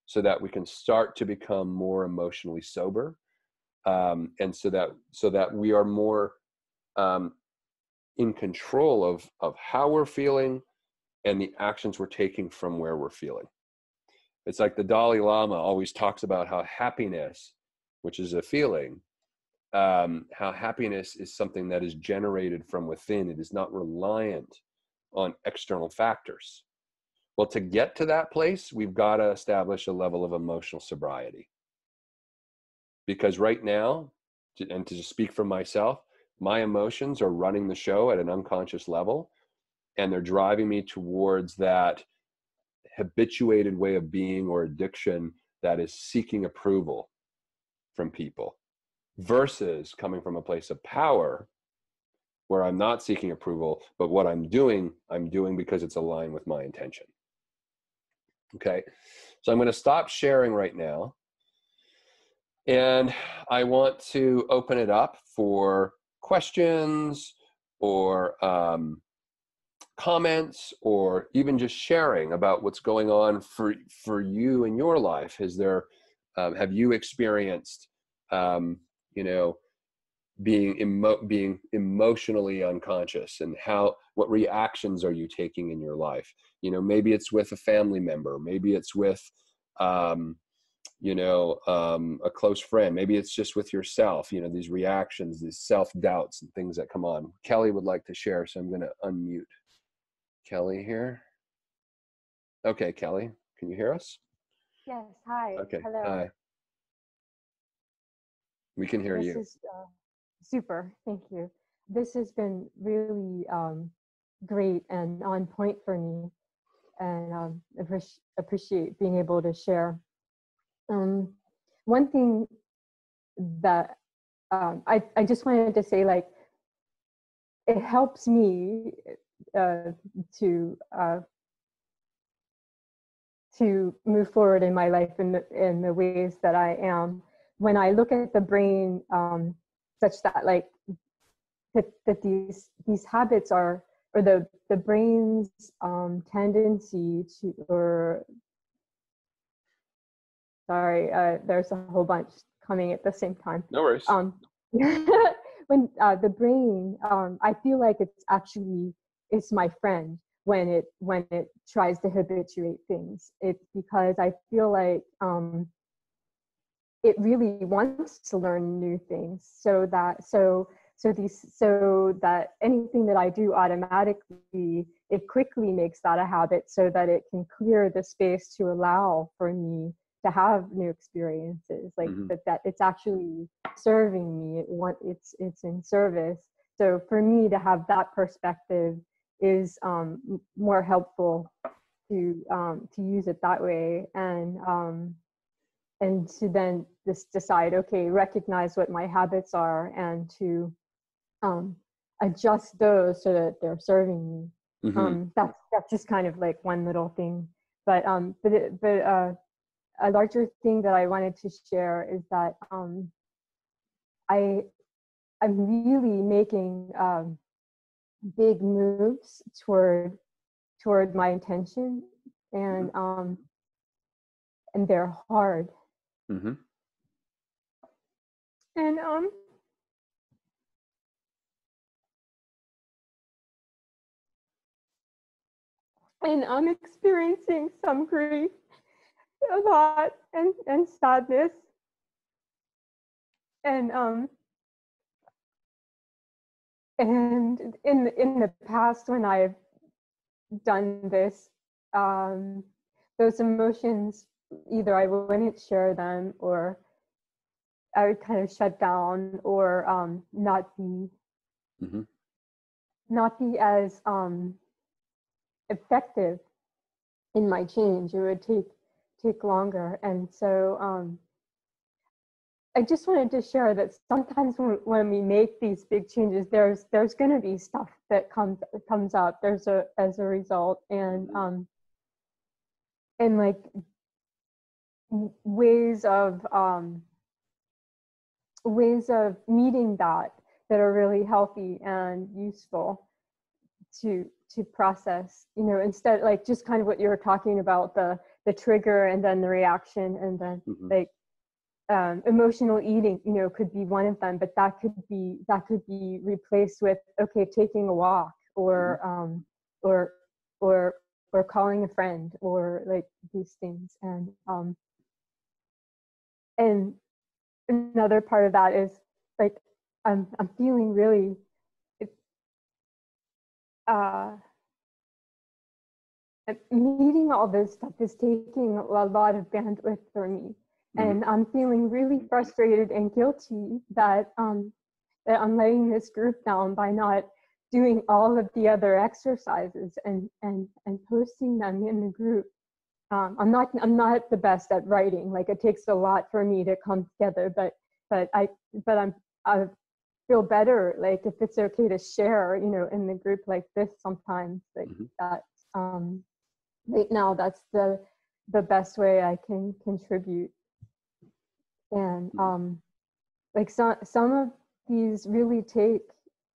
Speaker 1: so that we can start to become more emotionally sober, and so that we are more in control of how we're feeling and the actions we're taking from where we're feeling. It's like the Dalai Lama always talks about how happiness, which is a feeling, how happiness is something that is generated from within. It is not reliant on external factors. Well, to get to that place, we've got to establish a level of emotional sobriety. Because right now, and to just speak for myself, my emotions are running the show at an unconscious level, and they're driving me towards that habituated way of being or addiction that is seeking approval from people, versus coming from a place of power where I'm not seeking approval, but what I'm doing because it's aligned with my intention. Okay, so I'm going to stop sharing right now. And I want to open it up for questions or comments, or even just sharing about what's going on for you in your life. Is there, have you experienced, being emotionally unconscious, and what reactions are you taking in your life? Maybe it's with a family member, maybe it's with, a close friend, maybe it's just with yourself, these reactions, these self-doubts and things that come on. Kelly would like to share, so I'm going to unmute Kelly here. Okay, Kelly, can you hear us?
Speaker 2: Yes, hi.
Speaker 1: Okay,
Speaker 2: Hello.
Speaker 1: hi. We can hear
Speaker 2: This
Speaker 1: you.
Speaker 2: is super. Thank you. This has been really great and on point for me, and appreciate being able to share. One thing that I just wanted to say, like, it helps me uh, to to move forward in my life in the ways that I am. When I look at the brain, such that like that these habits are, or the brain's tendency to, or sorry, there's a whole bunch coming at the same time.
Speaker 1: No worries.
Speaker 2: When the brain, I feel like it's my friend when it tries to habituate things. It's because I feel like it really wants to learn new things, so that anything that I do automatically, it quickly makes that a habit, so that it can clear the space to allow for me to have new experiences, like that it's actually serving me. It's in service. So for me to have that perspective is more helpful to use it that way, and to then just decide, okay, recognize what my habits are, and to adjust those so that they're serving me. That's just kind of like one little thing, but a larger thing that I wanted to share is that I'm really making big moves toward my intention, and they're hard. And I'm experiencing some grief, a lot, and sadness, and in the past, when I've done this, those emotions, either I wouldn't share them, or I would kind of shut down, or not be as effective in my change. It would take longer. And so I just wanted to share that sometimes when we make these big changes, there's going to be stuff that comes up. As a result, and like ways of meeting that are really healthy and useful to process, instead, like just kind of what you were talking about, the trigger and then the reaction, and then like emotional eating, could be one of them, but that could be replaced with, okay, taking a walk, or or calling a friend, or like these things. And another part of that is like I'm feeling really meeting all this stuff is taking a lot of bandwidth for me. And I'm feeling really frustrated and guilty that that I'm letting this group down by not doing all of the other exercises and posting them in the group. I'm not the best at writing. Like, it takes a lot for me to come together, but I feel better, like, if it's okay to share, in the group like this sometimes, like that. Right now, that's the best way I can contribute. And like some of these really take,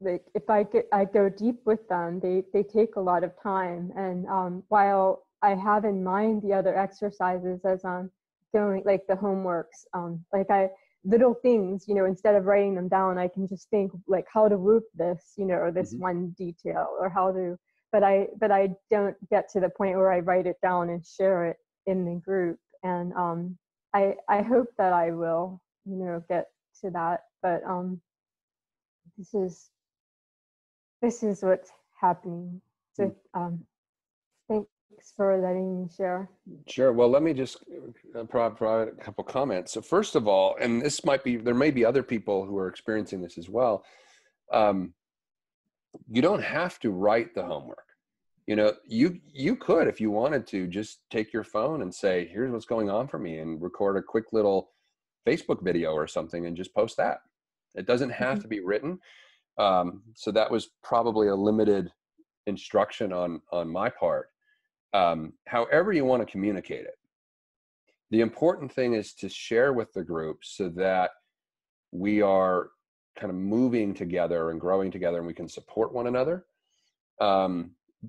Speaker 2: like, if I go deep with them, they take a lot of time. And while I have in mind the other exercises as I'm going, like the homeworks, like little things, instead of writing them down, I can just think like how to whoop this, or this one detail, or how to, but I don't get to the point where I write it down and share it in the group. And I hope that I will, get to that. But this is what's happening. So thanks for letting me share.
Speaker 1: Sure. Well, let me just provide a couple comments. So first of all, and there may be other people who are experiencing this as well. You don't have to write the homework. You could, if you wanted to, just take your phone and say, here's what's going on for me, and record a quick little Facebook video or something and just post that. It doesn't have to be written. So that was probably a limited instruction on my part. however you want to communicate it. The important thing is to share with the group so that we are kind of moving together and growing together, and we can support one another.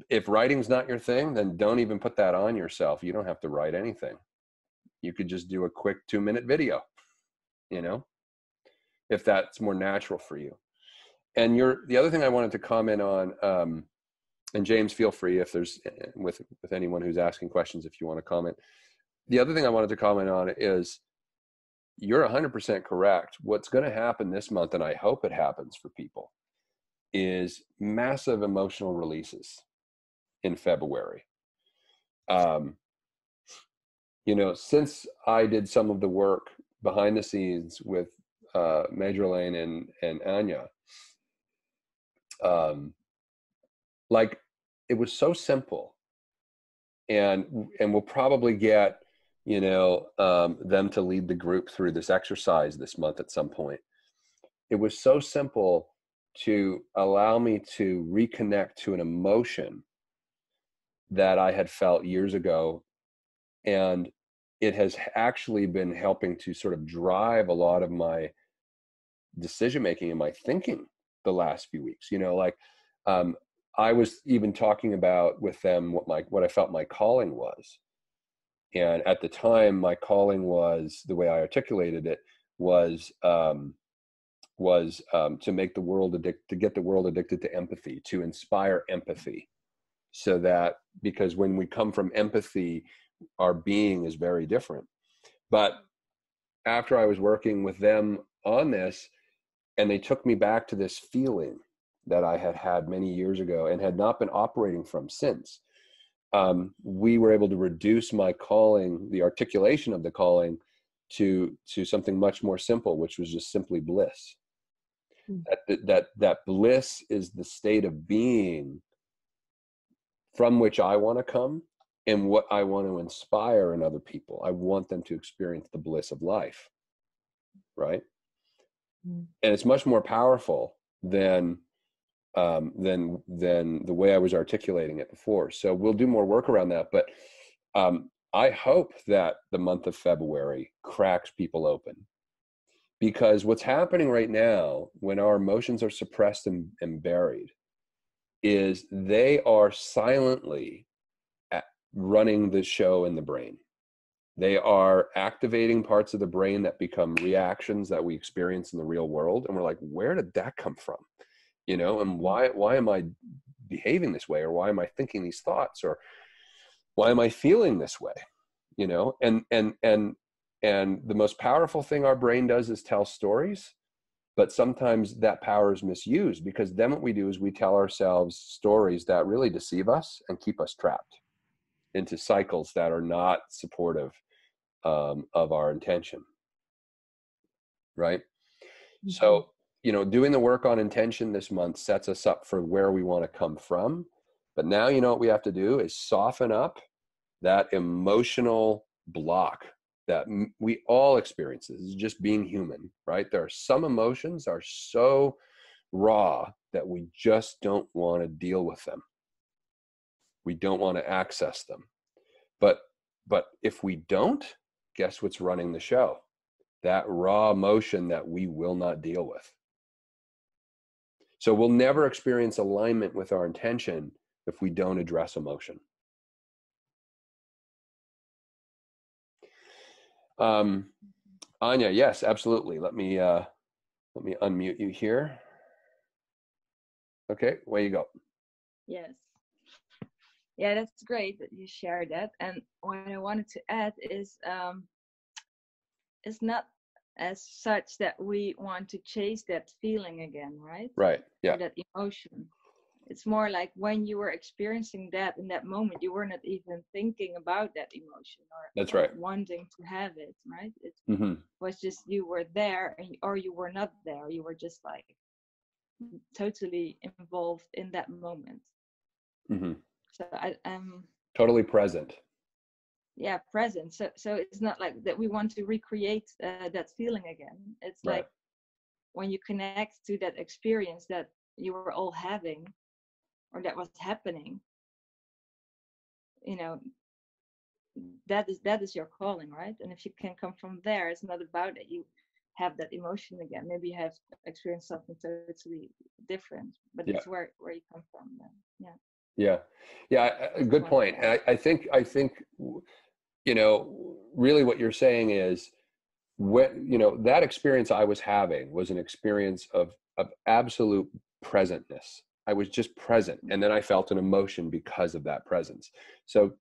Speaker 1: If writing's not your thing, then don't even put that on yourself. You don't have to write anything. You could just do a quick 2-minute video, you know, if that's more natural for you. And the other thing I wanted to comment on, and James, feel free if there's with anyone who's asking questions, if you want to comment. The other thing I wanted to comment on is, you're 100% correct. What's going to happen this month, and I hope it happens for people, is massive emotional releases in February. You know, since I did some of the work behind the scenes with Majorlane and Anya, like, it was so simple, and we'll probably get, you know, them to lead the group through this exercise this month at some point. It was so simple to allow me to reconnect to an emotion that I had felt years ago, and it has actually been helping to sort of drive a lot of my decision making and my thinking the last few weeks. You know, like, I was even talking about with them what I felt my calling was. And at the time, my calling was, the way I articulated it was to make the world to get the world addicted to empathy, to inspire empathy, so that, because when we come from empathy, our being is very different. But after I was working with them on this, and they took me back to this feeling that I had had many years ago and had not been operating from since, we were able to reduce my calling, the articulation of the calling, to something much more simple, which was just simply bliss. That bliss is the state of being from which I want to come, and what I want to inspire in other people. I want them to experience the bliss of life, right? And it's much more powerful than the way I was articulating it before. So we'll do more work around that. But I hope that the month of February cracks people open, because what's happening right now, when our emotions are suppressed and buried, is they are silently running the show in the brain. They are activating parts of the brain that become reactions that we experience in the real world. And we're like, where did that come from? You know, and why am I behaving this way? Or why am I thinking these thoughts? Or why am I feeling this way? You know, and the most powerful thing our brain does is tell stories. But sometimes that power is misused, because then what we do is we tell ourselves stories that really deceive us and keep us trapped into cycles that are not supportive of our intention, right? So, you know, doing the work on intention this month sets us up for where we want to come from. But now, you know, what we have to do is soften up that emotional block that we all experience. This is just being human, right? There are some emotions are so raw that we just don't want to deal with them. We don't want to access them. But if we don't, guess what's running the show? That raw emotion that we will not deal with. So we'll never experience alignment with our intention if we don't address emotion. Anya, yes, absolutely. Let me unmute you here. Okay, away you go.
Speaker 3: Yes. Yeah, that's great that you shared that. And what I wanted to add is, it's not as such that we want to chase that feeling again, right?
Speaker 1: Right. Yeah.
Speaker 3: Or that emotion. It's more like when you were experiencing that in that moment, you were not even thinking about that emotion
Speaker 1: That's
Speaker 3: or
Speaker 1: right.
Speaker 3: wanting to have it, right? It
Speaker 1: Mm-hmm.
Speaker 3: was just you were there, or you were not there. You were just like totally involved in that moment.
Speaker 1: Mm-hmm.
Speaker 3: So I am
Speaker 1: totally present.
Speaker 3: Yeah, present. So it's not like that we want to recreate that feeling again. It's
Speaker 1: Right.
Speaker 3: like when you connect to that experience that you were all having, or that was happening, you know, that is your calling, right? And if you can come from there, it's not about that you have that emotion again. Maybe you have experienced something totally different, but
Speaker 1: Yeah.
Speaker 3: it's where you come from then. Yeah.
Speaker 1: Yeah. Yeah. Good point. And I think, you know, really what you're saying is, you know, that experience I was having was an experience of absolute presentness. I was just present, and then I felt an emotion because of that presence. So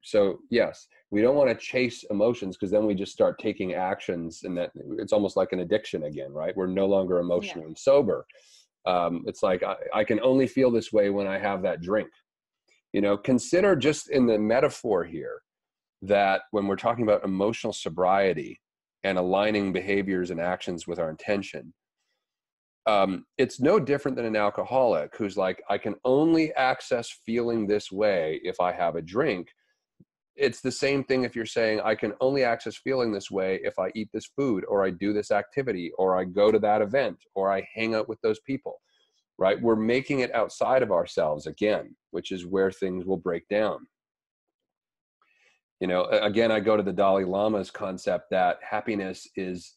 Speaker 1: yes, we don't want to chase emotions, because then we just start taking actions, and that it's almost like an addiction again, right? We're no longer emotionally sober. It's like I can only feel this way when I have that drink. You know, consider just in the metaphor here that when we're talking about emotional sobriety and aligning behaviors and actions with our intention, it's no different than an alcoholic who's like, I can only access feeling this way if I have a drink. It's the same thing if you're saying, I can only access feeling this way if I eat this food, or I do this activity, or I go to that event, or I hang out with those people, right? We're making it outside of ourselves again, which is where things will break down. You know, again, I go to the Dalai Lama's concept that happiness is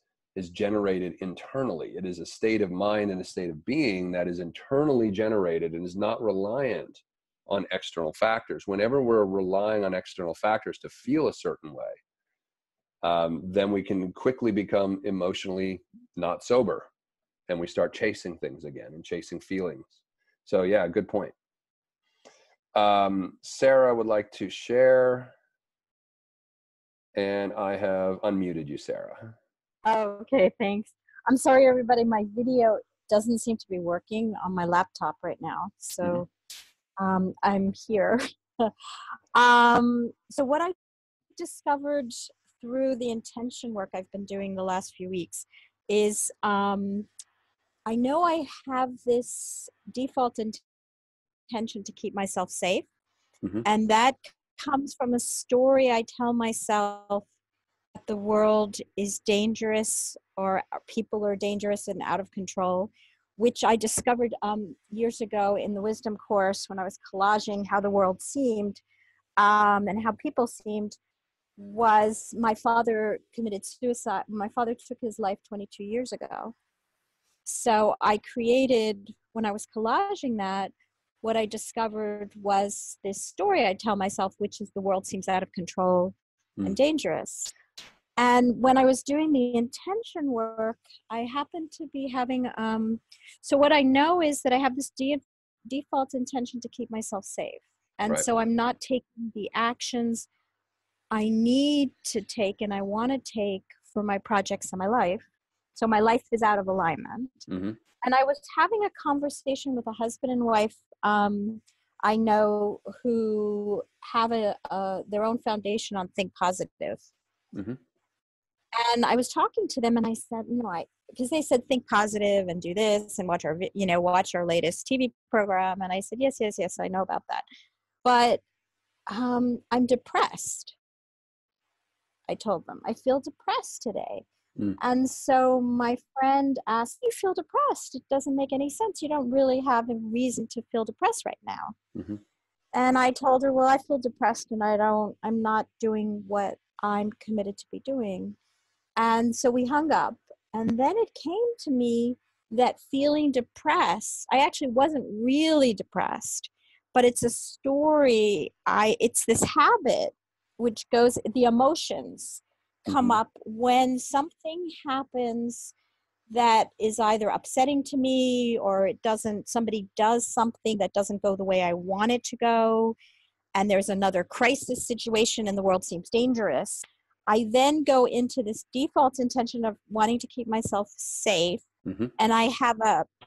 Speaker 1: generated internally. It is a state of mind and a state of being that is internally generated and is not reliant on external factors. Whenever we're relying on external factors to feel a certain way, then we can quickly become emotionally not sober, and we start chasing things again and chasing feelings. So yeah, good point. Sarah would like to share. And I have unmuted you, Sarah.
Speaker 4: Oh, okay, thanks. I'm sorry, everybody. My video doesn't seem to be working on my laptop right now. So I'm here. So what I discovered through the intention work I've been doing the last few weeks is I know I have this default intention to keep myself safe. And that comes from a story I tell myself that the world is dangerous, or people are dangerous and out of control, which I discovered years ago in the wisdom course when I was collaging how the world seemed and how people seemed. Was my father committed suicide. My father took his life 22 years ago. So I created, when I was collaging that, what I discovered was this story I tell myself, which is the world seems out of control and dangerous. And when I was doing the intention work, I happened to be having, so what I know is that I have this default intention to keep myself safe. And so I'm not taking the actions I need to take and I want to take for my projects in my life. So my life is out of alignment. And I was having a conversation with a husband and wife I know who have their own foundation on Think Positive. And I was talking to them and I said, because they said think positive and do this and watch our latest TV program. And I said, yes, I know about that. But I'm depressed. I told them, I feel depressed today. And so my friend asked, you feel depressed? It doesn't make any sense. You don't really have a reason to feel depressed right now. And I told her, well, I feel depressed and I'm not doing what I'm committed to be doing. And so we hung up. And then it came to me that feeling depressed, I actually wasn't really depressed, but it's a story. It's this habit, which goes, the emotions come up when something happens that is either upsetting to me, or somebody does something that doesn't go the way I want it to go. And there's another crisis situation and the world seems dangerous. I then go into this default intention of wanting to keep myself safe. And I have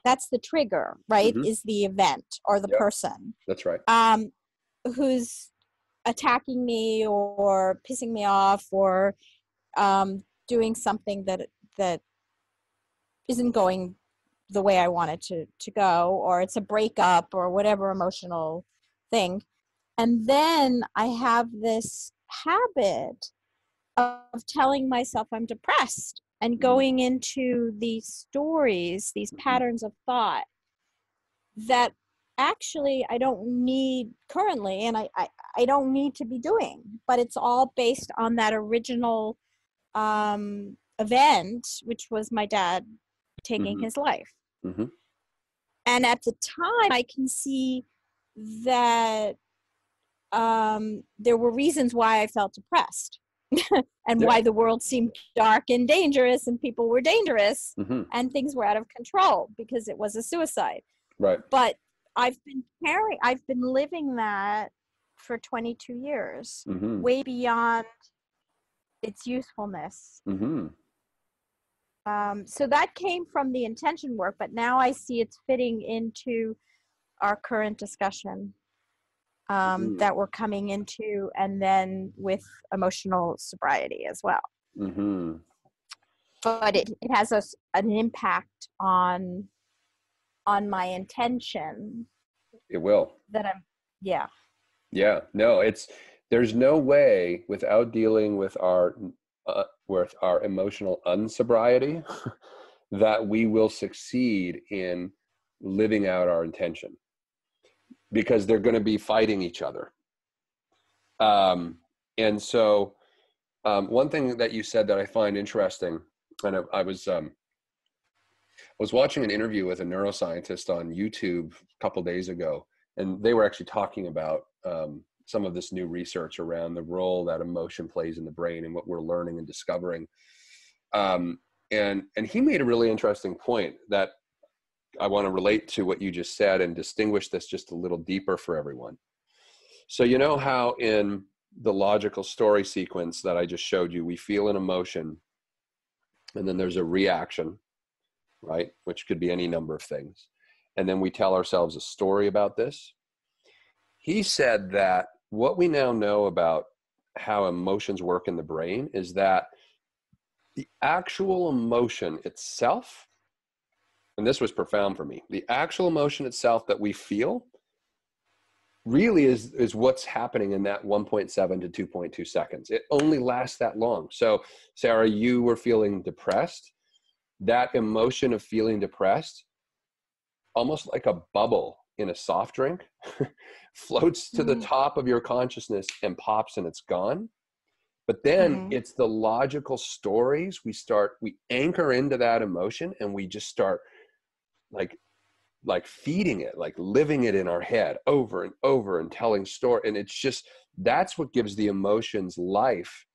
Speaker 4: that's the trigger, right? Is the event or the person.
Speaker 1: That's right.
Speaker 4: Who's attacking me or pissing me off or doing something that isn't going the way I want it to go, or it's a breakup or whatever emotional thing. And then I have this habit of telling myself I'm depressed and going into these stories, these patterns of thought that actually I don't need currently, and I don't need to be doing, but it's all based on that original event, which was my dad taking his life.
Speaker 1: Mm-hmm.
Speaker 4: And at the time, I can see that there were reasons why I felt depressed and why the world seemed dark and dangerous and people were dangerous and things were out of control because it was a suicide.
Speaker 1: Right.
Speaker 4: But I've been living that for 22 years, way beyond its usefulness. So that came from the intention work, but now I see it's fitting into our current discussion that we're coming into, and then with emotional sobriety as well. But it has an impact on my intention.
Speaker 1: It will.
Speaker 4: That I'm, yeah.
Speaker 1: Yeah, no, there's no way without dealing with our emotional unsobriety that we will succeed in living out our intention, because they're going to be fighting each other. And so one thing that you said that I find interesting, and I was watching an interview with a neuroscientist on YouTube a couple days ago, and they were actually talking about some of this new research around the role that emotion plays in the brain and what we're learning and discovering. And he made a really interesting point that I want to relate to what you just said and distinguish this just a little deeper for everyone. So you know how in the logical story sequence that I just showed you, we feel an emotion and then there's a reaction, right? Which could be any number of things. And then we tell ourselves a story about this. He said that what we now know about how emotions work in the brain is that the actual emotion itself, and this was profound for me, the actual emotion itself that we feel really is what's happening in that 1.7 to 2.2 seconds. It only lasts that long. So Sarah, you were feeling depressed. That emotion of feeling depressed, almost like a bubble in a soft drink, floats to the top of your consciousness and pops and it's gone. But then it's the logical stories we anchor into that emotion, and we just start like feeding it, like living it in our head over and over and telling story. And it's just, that's what gives the emotions life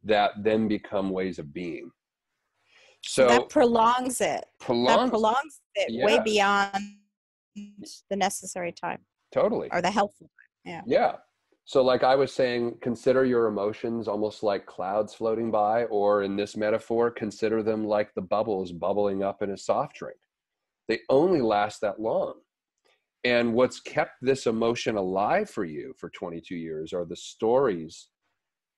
Speaker 1: that then become ways of being. So
Speaker 4: that prolongs it. Prolongs it way beyond the necessary time.
Speaker 1: Totally.
Speaker 4: Or the helpful time. Yeah.
Speaker 1: Yeah. So like I was saying, consider your emotions almost like clouds floating by, or in this metaphor, consider them like the bubbles bubbling up in a soft drink. They only last that long. And what's kept this emotion alive for you for 22 years are the stories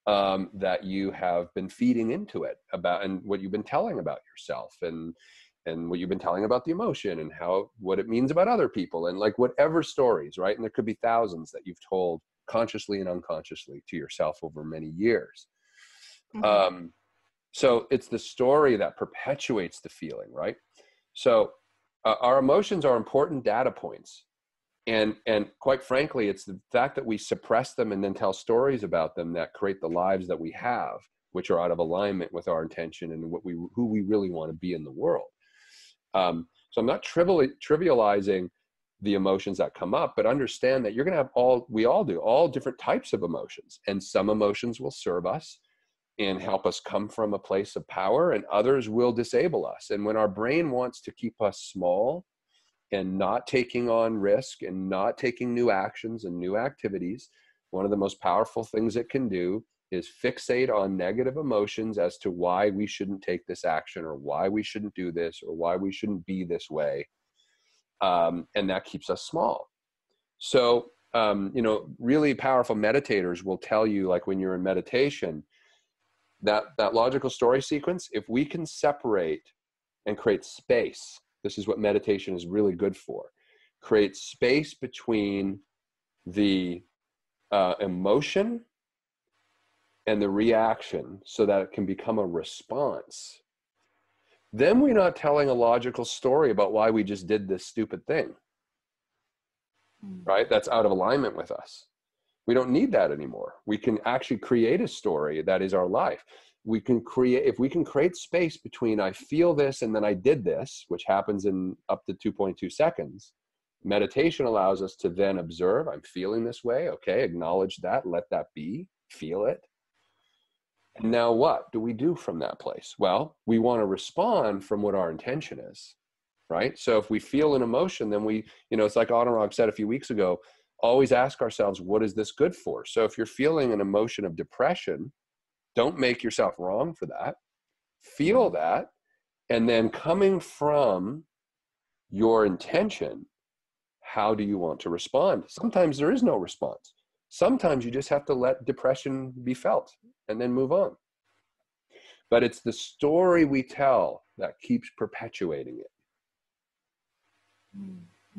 Speaker 1: that you have been feeding into it about, and what you've been telling about yourself, and what you've been telling about the emotion, and what it means about other people, and like whatever stories, right? And there could be thousands that you've told consciously and unconsciously to yourself over many years. So it's the story that perpetuates the feeling, right? So our emotions are important data points. And quite frankly, it's the fact that we suppress them and then tell stories about them that create the lives that we have, which are out of alignment with our intention and who we really want to be in the world. So I'm not trivializing the emotions that come up, but understand that you're going to have we all do, all different types of emotions. And some emotions will serve us and help us come from a place of power, and others will disable us. And when our brain wants to keep us small and not taking on risk and not taking new actions and new activities, one of the most powerful things it can do is fixate on negative emotions as to why we shouldn't take this action, or why we shouldn't do this, or why we shouldn't be this way. And that keeps us small. So, really powerful meditators will tell you, like when you're in meditation, that logical story sequence, if we can separate and create space, this is what meditation is really good for. Create space between the emotion and the reaction so that it can become a response. Then we're not telling a logical story about why we just did this stupid thing. right? That's out of alignment with us. We don't need that anymore. We can actually create a story that is our life. We can create, if we can create space between I feel this and then I did this, which happens in up to 2.2 seconds, meditation allows us to then observe, I'm feeling this way. Okay, acknowledge that, let that be, feel it. And now what do we do from that place? Well, we want to respond from what our intention is, right? So if we feel an emotion, then we, it's like Anurag said a few weeks ago, always ask ourselves, what is this good for? So if you're feeling an emotion of depression, don't make yourself wrong for that. Feel that. And then coming from your intention, how do you want to respond? Sometimes there is no response. Sometimes you just have to let depression be felt and then move on. But it's the story we tell that keeps perpetuating it.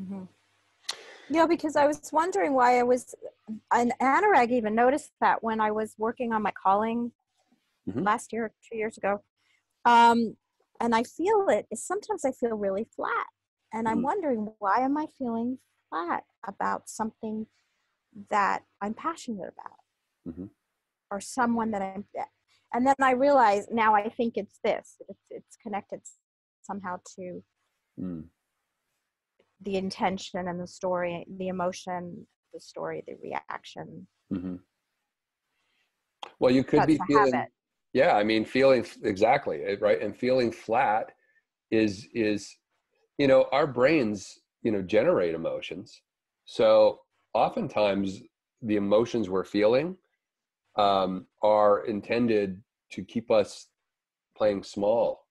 Speaker 4: Mm-hmm. Yeah, because I was wondering why and Anurag even noticed that when I was working on my calling last year, 2 years ago. And I feel it, sometimes I feel really flat. And I'm wondering, why am I feeling flat about something that I'm passionate about? Or someone that and then I realize now I think it's this. It's connected somehow to the intention and the story, the emotion, the story, the reaction.
Speaker 1: Well, you could be feeling,
Speaker 4: habit.
Speaker 1: Yeah, I mean, feeling exactly, right? And feeling flat is, our brains, generate emotions. So oftentimes the emotions we're feeling are intended to keep us playing small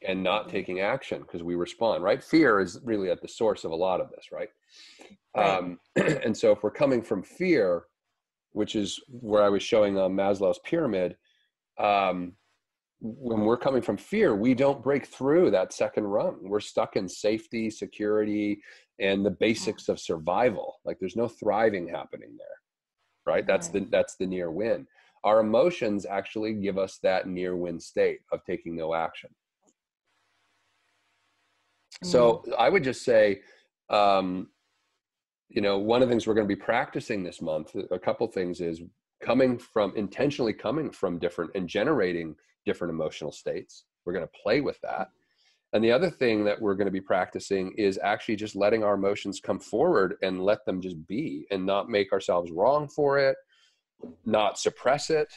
Speaker 1: and not taking action because we respond, right? Fear is really at the source of a lot of this, right? And so if we're coming from fear, which is where I was showing on Maslow's pyramid, when we're coming from fear, we don't break through that second rung. We're stuck in safety, security, and the basics of survival. Like there's no thriving happening there, right? That's the near win. Our emotions actually give us that near win state of taking no action. So I would just say, one of the things we're going to be practicing this month, a couple things, is intentionally coming from different and generating different emotional states. We're going to play with that. And the other thing that we're going to be practicing is actually just letting our emotions come forward and let them just be, and not make ourselves wrong for it, not suppress it,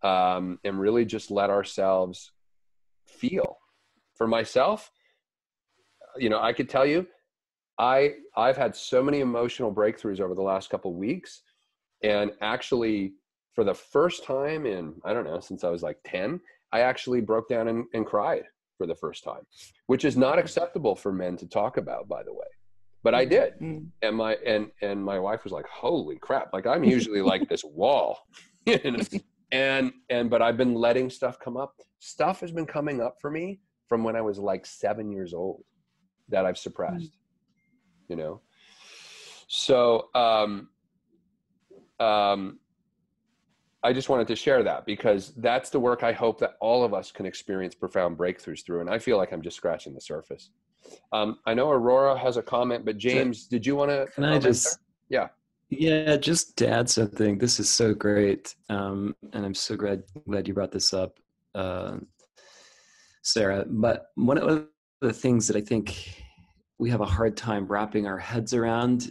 Speaker 1: and really just let ourselves feel. For myself, I could tell you, I've had so many emotional breakthroughs over the last couple of weeks. And actually, for the first time in, I don't know, since I was like 10, I actually broke down and cried for the first time, which is not acceptable for men to talk about, by the way. But I did. And my wife was like, holy crap. Like I'm usually like this wall. But I've been letting stuff come up. Stuff has been coming up for me from when I was like 7 years old that I've suppressed, So, I just wanted to share that because that's the work I hope that all of us can experience profound breakthroughs through. And I feel like I'm just scratching the surface. I know Aurora has a comment, but James, did you want to?
Speaker 5: Can I just?
Speaker 1: Yeah.
Speaker 5: Yeah, just to add something. This is so great, and I'm so glad you brought this up, Sarah. But one of the things that I think we have a hard time wrapping our heads around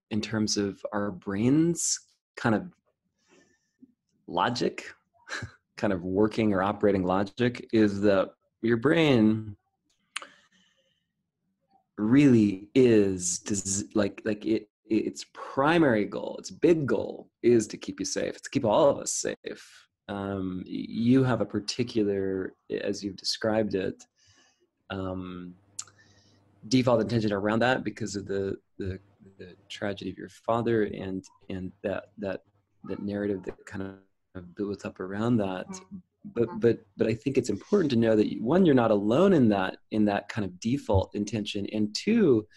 Speaker 5: in terms of our brains kind of logic, kind of working or operating logic, is that your brain really is its primary goal, its big goal is to keep you safe. It's to keep all of us safe. You have a particular, as you've described it, default intention around that because of the tragedy of your father and that narrative that kind of builds up around that. But I think it's important to know that one, you're not alone in that kind of default intention, and two,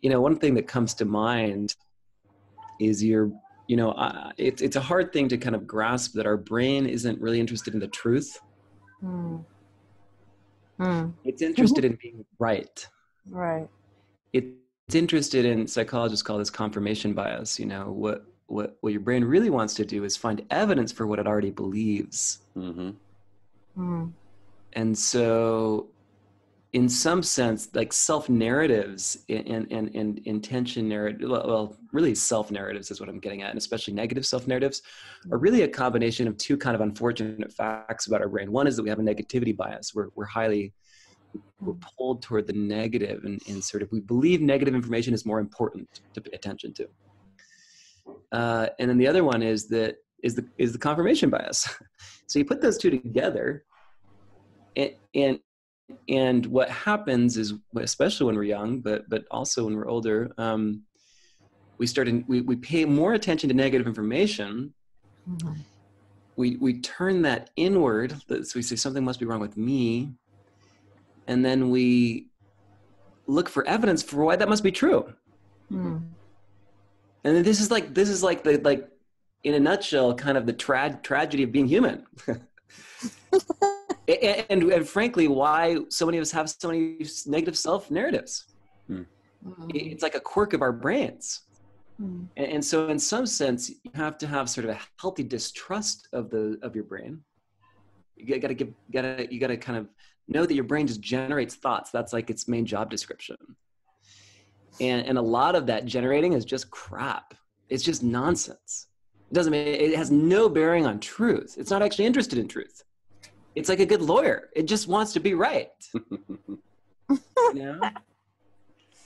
Speaker 5: one thing that comes to mind is it's a hard thing to kind of grasp that our brain isn't really interested in the truth. It's interested in being right.
Speaker 4: Right.
Speaker 5: It's interested in, psychologists call this confirmation bias. You know, what your brain really wants to do is find evidence for what it already believes.
Speaker 1: Mm-hmm.
Speaker 4: Mm.
Speaker 5: And so in some sense, like self-narratives and intention narrative, well, really self-narratives is what I'm getting at, and especially negative self-narratives are really a combination of two kind of unfortunate facts about our brain. One is that we have a negativity bias. We're pulled toward the negative, and sort of we believe negative information is more important to pay attention to. And then the other one is the confirmation bias. So you put those two together, and what happens is, especially when we're young, but also when we're older, we pay more attention to negative information.
Speaker 4: Mm-hmm.
Speaker 5: We turn that inward. So we say something must be wrong with me, and then we look for evidence for why that must be true.
Speaker 4: Mm.
Speaker 5: And then this is like the in a nutshell, kind of the tragedy of being human. And frankly, why so many of us have so many negative self-narratives. It's like a quirk of our brains. And so in some sense, you have to have sort of a healthy distrust of your brain. You gotta kind of know that your brain just generates thoughts. That's like its main job description. And a lot of that generating is just crap. It's just nonsense. It has no bearing on truth. It's not actually interested in truth. It's like a good lawyer. It just wants to be right. You know?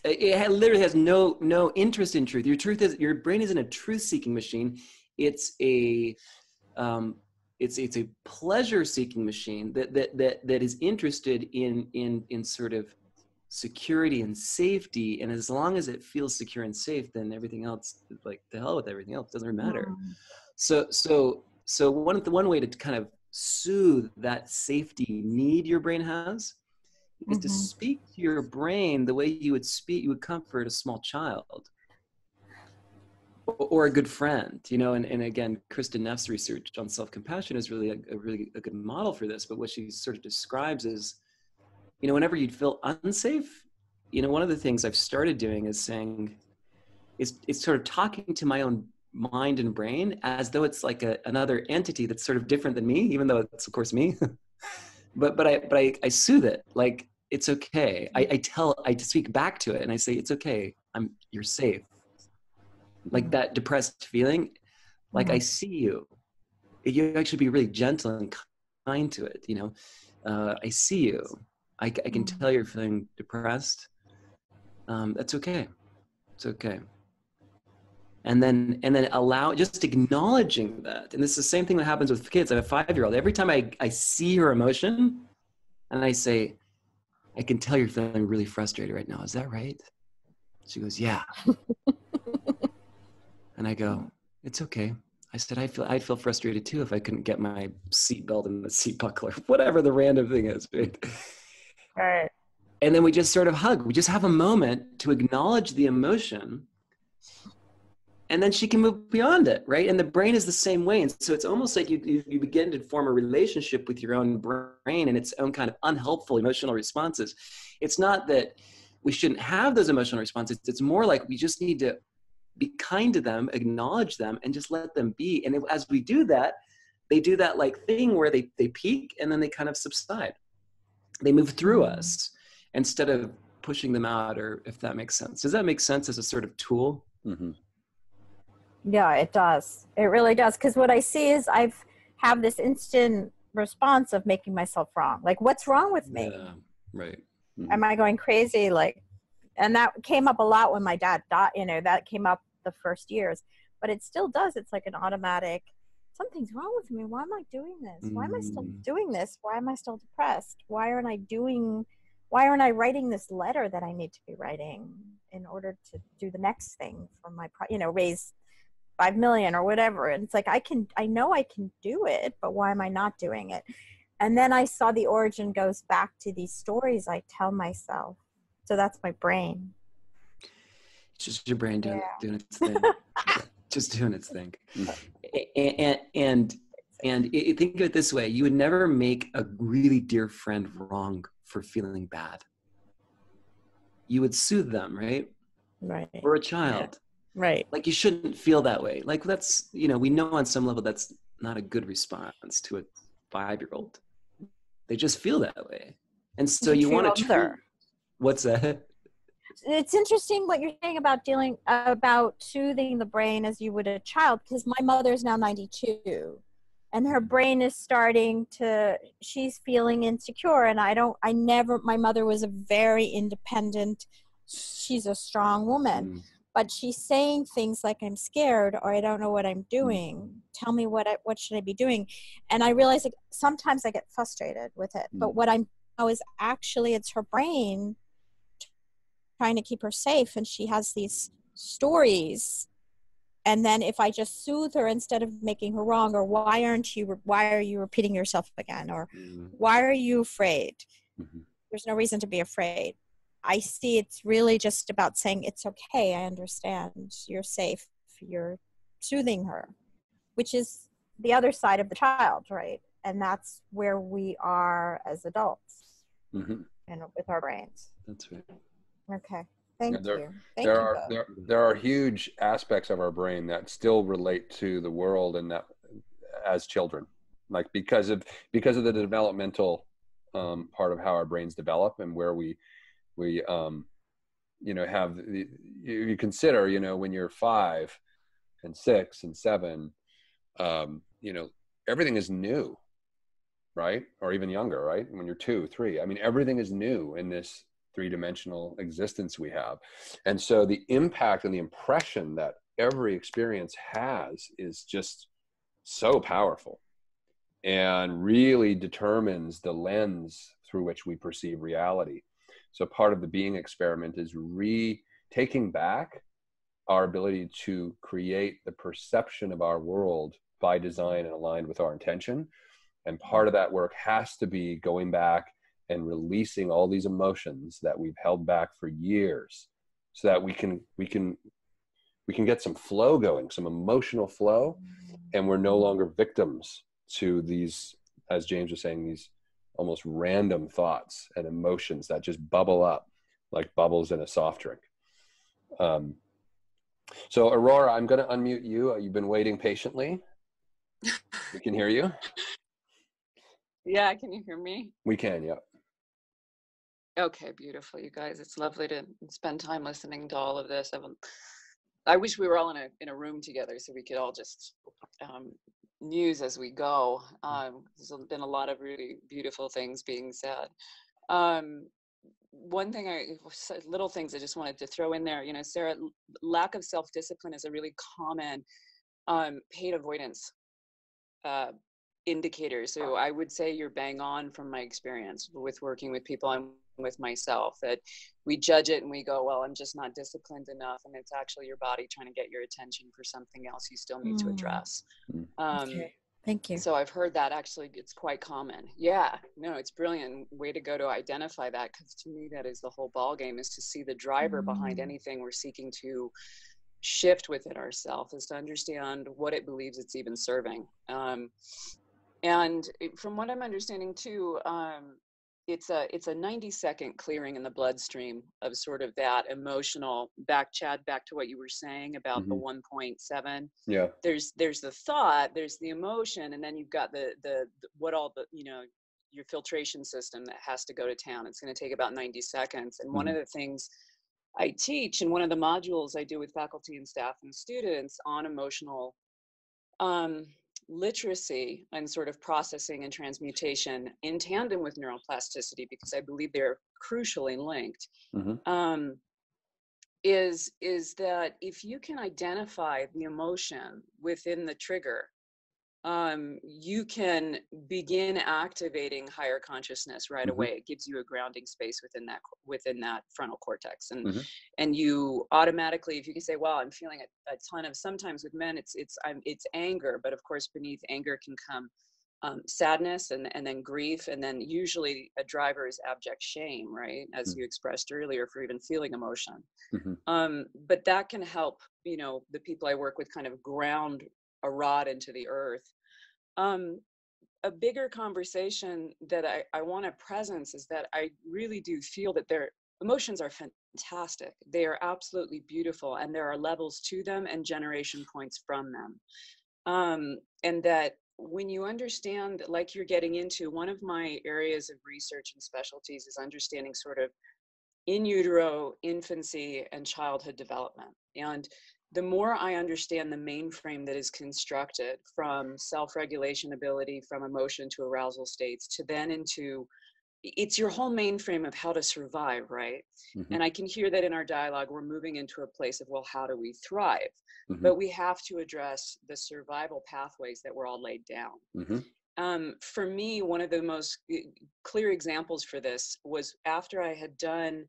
Speaker 5: It literally has no interest in truth. Your brain isn't a truth-seeking machine. It's a pleasure-seeking machine that is interested in sort of security and safety. And as long as it feels secure and safe, then everything else, like the hell with everything else, doesn't really matter. So one way to kind of soothe that safety need your brain has is to speak to your brain the way you would comfort a small child or a good friend, you know. And again, Kristen Neff's research on self-compassion is really a good model for this. But what she sort of describes is, you know, whenever you'd feel unsafe, you know, one of the things I've started doing is saying, it's sort of talking to my own mind and brain as though it's like another entity that's sort of different than me, even though it's of course me. but I soothe it, like it's okay. I speak back to it and I say, it's okay. You're safe. Like that depressed feeling, like I see you. You actually be really gentle and kind to it. You know, I see you. I can tell you're feeling depressed. That's okay. It's okay. And then just acknowledging that. And this is the same thing that happens with kids. I have a 5-year-old. Every time I see her emotion and I say, I can tell you're feeling really frustrated right now. Is that right? She goes, yeah. And I go, it's okay. I said, I'd feel frustrated too if I couldn't get my seatbelt and the seat buckle or whatever the random thing is. Right?
Speaker 4: Right.
Speaker 5: And then we just sort of hug. We just have a moment to acknowledge the emotion, and then she can move beyond it, right? And the brain is the same way. And so it's almost like you begin to form a relationship with your own brain and its own kind of unhelpful emotional responses. It's not that we shouldn't have those emotional responses. It's more like we just need to be kind to them, acknowledge them, and just let them be. And as we do that, they do that like thing where they peak and then they kind of subside. They move through us instead of pushing them out, or if that makes sense. Does that make sense as a sort of tool?
Speaker 1: Mm-hmm.
Speaker 4: Yeah, it does. It really does. Because what I see is have this instant response of making myself wrong. Like, what's wrong with me?
Speaker 5: Yeah, right.
Speaker 1: Mm-hmm.
Speaker 4: Am I going crazy? Like, and that came up a lot when my dad died. You know, that came up the first years, but it still does. It's like an automatic, something's wrong with me. Why am I doing this? Why am I still doing this? Why am I still depressed? Why aren't I writing this letter that I need to be writing in order to do the next thing for my, raise 5 million or whatever? And it's like, I know I can do it, but why am I not doing it? And then I saw the origin goes back to these stories I tell myself. So that's my brain.
Speaker 5: It's just your brain doing its thing. Just doing its thing. And think of it this way: you would never make a really dear friend wrong for feeling bad. You would soothe them, right?
Speaker 4: Right.
Speaker 5: for a child.
Speaker 4: Right.
Speaker 5: Like, you shouldn't feel that way. Like, that's, you know, we know on some level that's not a good response to a 5-year-old. They just feel that way. And so you want to treat, what's that?
Speaker 4: It's interesting what you're saying about soothing the brain as you would a child, because my mother's now 92 and her brain is she's feeling insecure. And my mother was a very independent, she's a strong woman, but she's saying things like, I'm scared, or I don't know what I'm doing. Tell me what should I be doing? And I realize, like, sometimes I get frustrated with it, but what I'm now is actually it's her brain trying to keep her safe, and she has these stories. And then if I just soothe her instead of making her wrong, or why are you repeating yourself again, or why are you afraid? There's no reason to be afraid. I see it's really just about saying, it's okay, I understand, you're safe, you're soothing her, which is the other side of the child, right? And that's where we are as adults, and with our brains.
Speaker 5: That's right.
Speaker 4: Okay. Thank you.
Speaker 1: There are huge aspects of our brain that still relate to the world, and that as children, like because of the developmental part of how our brains develop, and where we you know, have you consider, you know, when you're 5 and 6 and 7, you know, everything is new, right? Or even younger, right? When you're 2, 3, I mean, everything is new in this 3-dimensional existence we have. And so the impact and the impression that every experience has is just so powerful, and really determines the lens through which we perceive reality. So part of the being experiment is taking back our ability to create the perception of our world by design and aligned with our intention. And part of that work has to be going back and releasing all these emotions that we've held back for years, so that we can get some flow going, some emotional flow, and we're no longer victims to these, as James was saying, these almost random thoughts and emotions that just bubble up like bubbles in a soft drink. So Aurora, I'm going to unmute you. You've been waiting patiently. We can hear you.
Speaker 6: Yeah, can you hear me?
Speaker 1: We can, yeah.
Speaker 6: Okay, beautiful, you guys. It's lovely to spend time listening to all of this. I wish we were all in a room together so we could all just muse as we go. There's been a lot of really beautiful things being said. One thing, little things I just wanted to throw in there, you know, Sarah, lack of self-discipline is a really common pain avoidance indicator. So I would say you're bang on from my experience with working with people and with myself, that we judge it and we go, well, I'm just not disciplined enough, and it's actually your body trying to get your attention for something else you still need to address.
Speaker 4: Okay. Thank you.
Speaker 6: So I've heard that actually it's quite common. Yeah, no, it's brilliant way to go to identify that, because to me that is the whole ball game, is to see the driver behind anything we're seeking to shift within ourselves, is to understand what it believes it's even serving. And from what I'm understanding too, it's a 90-second clearing in the bloodstream of sort of that emotional back to what you were saying about the 1.7.
Speaker 1: Yeah.
Speaker 6: There's the thought, there's the emotion, and then you've got the what all the, you know, your filtration system that has to go to town. It's going to take about 90 seconds. And one of the things I teach in one of the modules I do with faculty and staff and students on emotional literacy and sort of processing and transmutation in tandem with neuroplasticity, because I believe they're crucially linked, is that if you can identify the emotion within the trigger, you can begin activating higher consciousness right away. It gives you a grounding space within that frontal cortex, and you automatically, if you can say, "Wow, I'm feeling a ton of." Sometimes with men, it's anger, but of course beneath anger can come sadness and then grief, and then usually a driver is abject shame, right? As you expressed earlier, for even feeling emotion. But that can help, you know, the people I work with kind of ground a rod into the earth. A bigger conversation that I want to presence is that I really do feel that emotions are fantastic. They are absolutely beautiful, and there are levels to them and generation points from them. And that when you understand, like you're getting into, one of my areas of research and specialties is understanding sort of in utero, infancy, and childhood development. And the more I understand the mainframe that is constructed from self-regulation ability, from emotion to arousal states, to then into, it's your whole mainframe of how to survive, right?
Speaker 1: Mm-hmm.
Speaker 6: And I can hear that in our dialogue, we're moving into a place of, well, how do we thrive?
Speaker 1: Mm-hmm.
Speaker 6: But we have to address the survival pathways that were all laid down.
Speaker 1: Mm-hmm.
Speaker 6: For me, one of the most clear examples for this was after I had done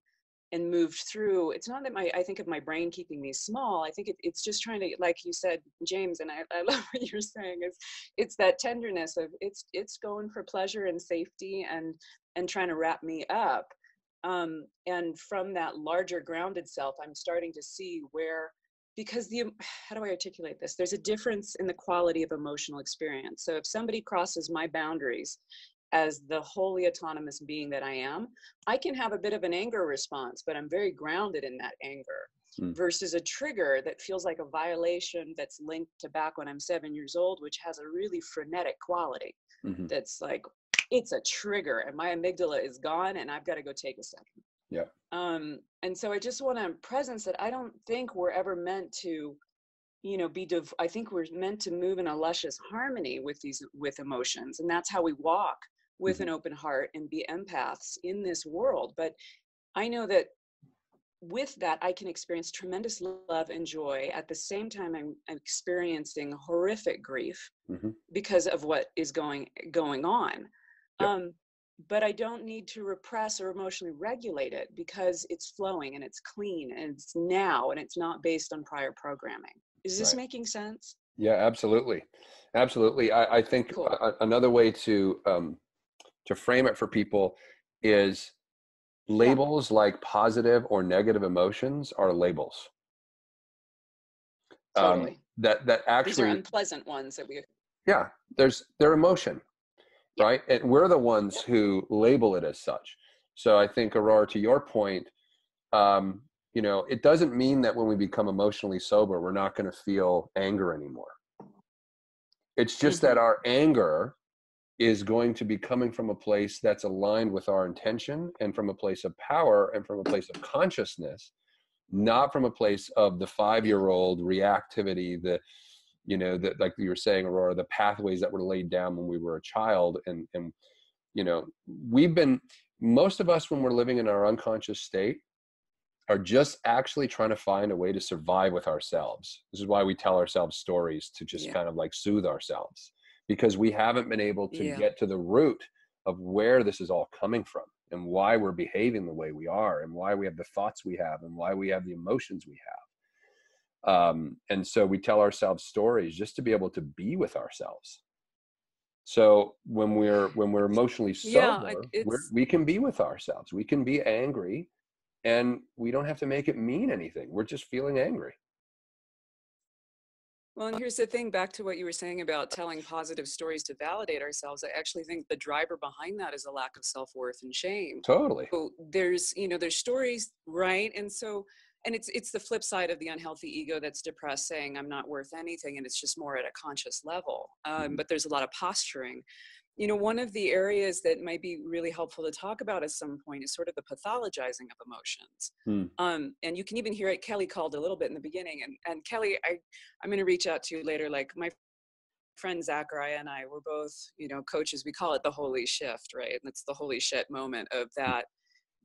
Speaker 6: and moved through. It's not that I think of my brain keeping me small. I think it's just trying to, like you said, James, and I love what you're saying, is it's that tenderness of it's going for pleasure and safety and trying to wrap me up. And from that larger grounded self, I'm starting to see where, because how do I articulate this? There's a difference in the quality of emotional experience. So if somebody crosses my boundaries as the wholly autonomous being that I am, I can have a bit of an anger response, but I'm very grounded in that anger, versus a trigger that feels like a violation that's linked to back when I'm 7 years old, which has a really frenetic quality.
Speaker 1: Mm-hmm.
Speaker 6: That's like, it's a trigger and my amygdala is gone and I've got to go take a second.
Speaker 1: Yeah.
Speaker 6: And so I just want to presence that I don't think we're ever meant to, I think we're meant to move in a luscious harmony with emotions. And that's how we walk with an open heart and be empaths in this world. But I know that with that, I can experience tremendous love and joy at the same time I'm experiencing horrific grief because of what is going on. Yep. But I don't need to repress or emotionally regulate it because it's flowing and it's clean and it's now and it's not based on prior programming. Is this making sense?
Speaker 1: Yeah, absolutely. Absolutely. I think cool. Another way to frame it for people is labels like positive or negative emotions are labels.
Speaker 6: Totally.
Speaker 1: That actually,
Speaker 6: these are unpleasant ones that we.
Speaker 1: Yeah, they're emotion, right? And we're the ones who label it as such. So I think, Aurora, to your point, it doesn't mean that when we become emotionally sober, we're not going to feel anger anymore. It's just that our anger is going to be coming from a place that's aligned with our intention and from a place of power and from a place of consciousness, not from a place of the 5-year-old reactivity, that like you were saying, Aurora, the pathways that were laid down when we were a child. And most of us, when we're living in our unconscious state, are just actually trying to find a way to survive with ourselves. This is why we tell ourselves stories, to just kind of like soothe ourselves, because we haven't been able to get to the root of where this is all coming from and why we're behaving the way we are and why we have the thoughts we have and why we have the emotions we have. And so we tell ourselves stories just to be able to be with ourselves. So when we're emotionally sober, we can be with ourselves. We can be angry and we don't have to make it mean anything. We're just feeling angry.
Speaker 6: Well, and here's the thing, back to what you were saying about telling positive stories to validate ourselves. I actually think the driver behind that is a lack of self-worth and shame.
Speaker 1: Totally.
Speaker 6: So there's stories, right? And so, and it's the flip side of the unhealthy ego that's depressed, saying I'm not worth anything, and it's just more at a conscious level. But there's a lot of posturing. One of the areas that might be really helpful to talk about at some point is sort of the pathologizing of emotions. And you can even hear it, Kelly called a little bit in the beginning. And Kelly, I'm going to reach out to you later. Like my friend Zachariah and I were both, coaches. We call it the holy shift, right? And it's the holy shit moment of that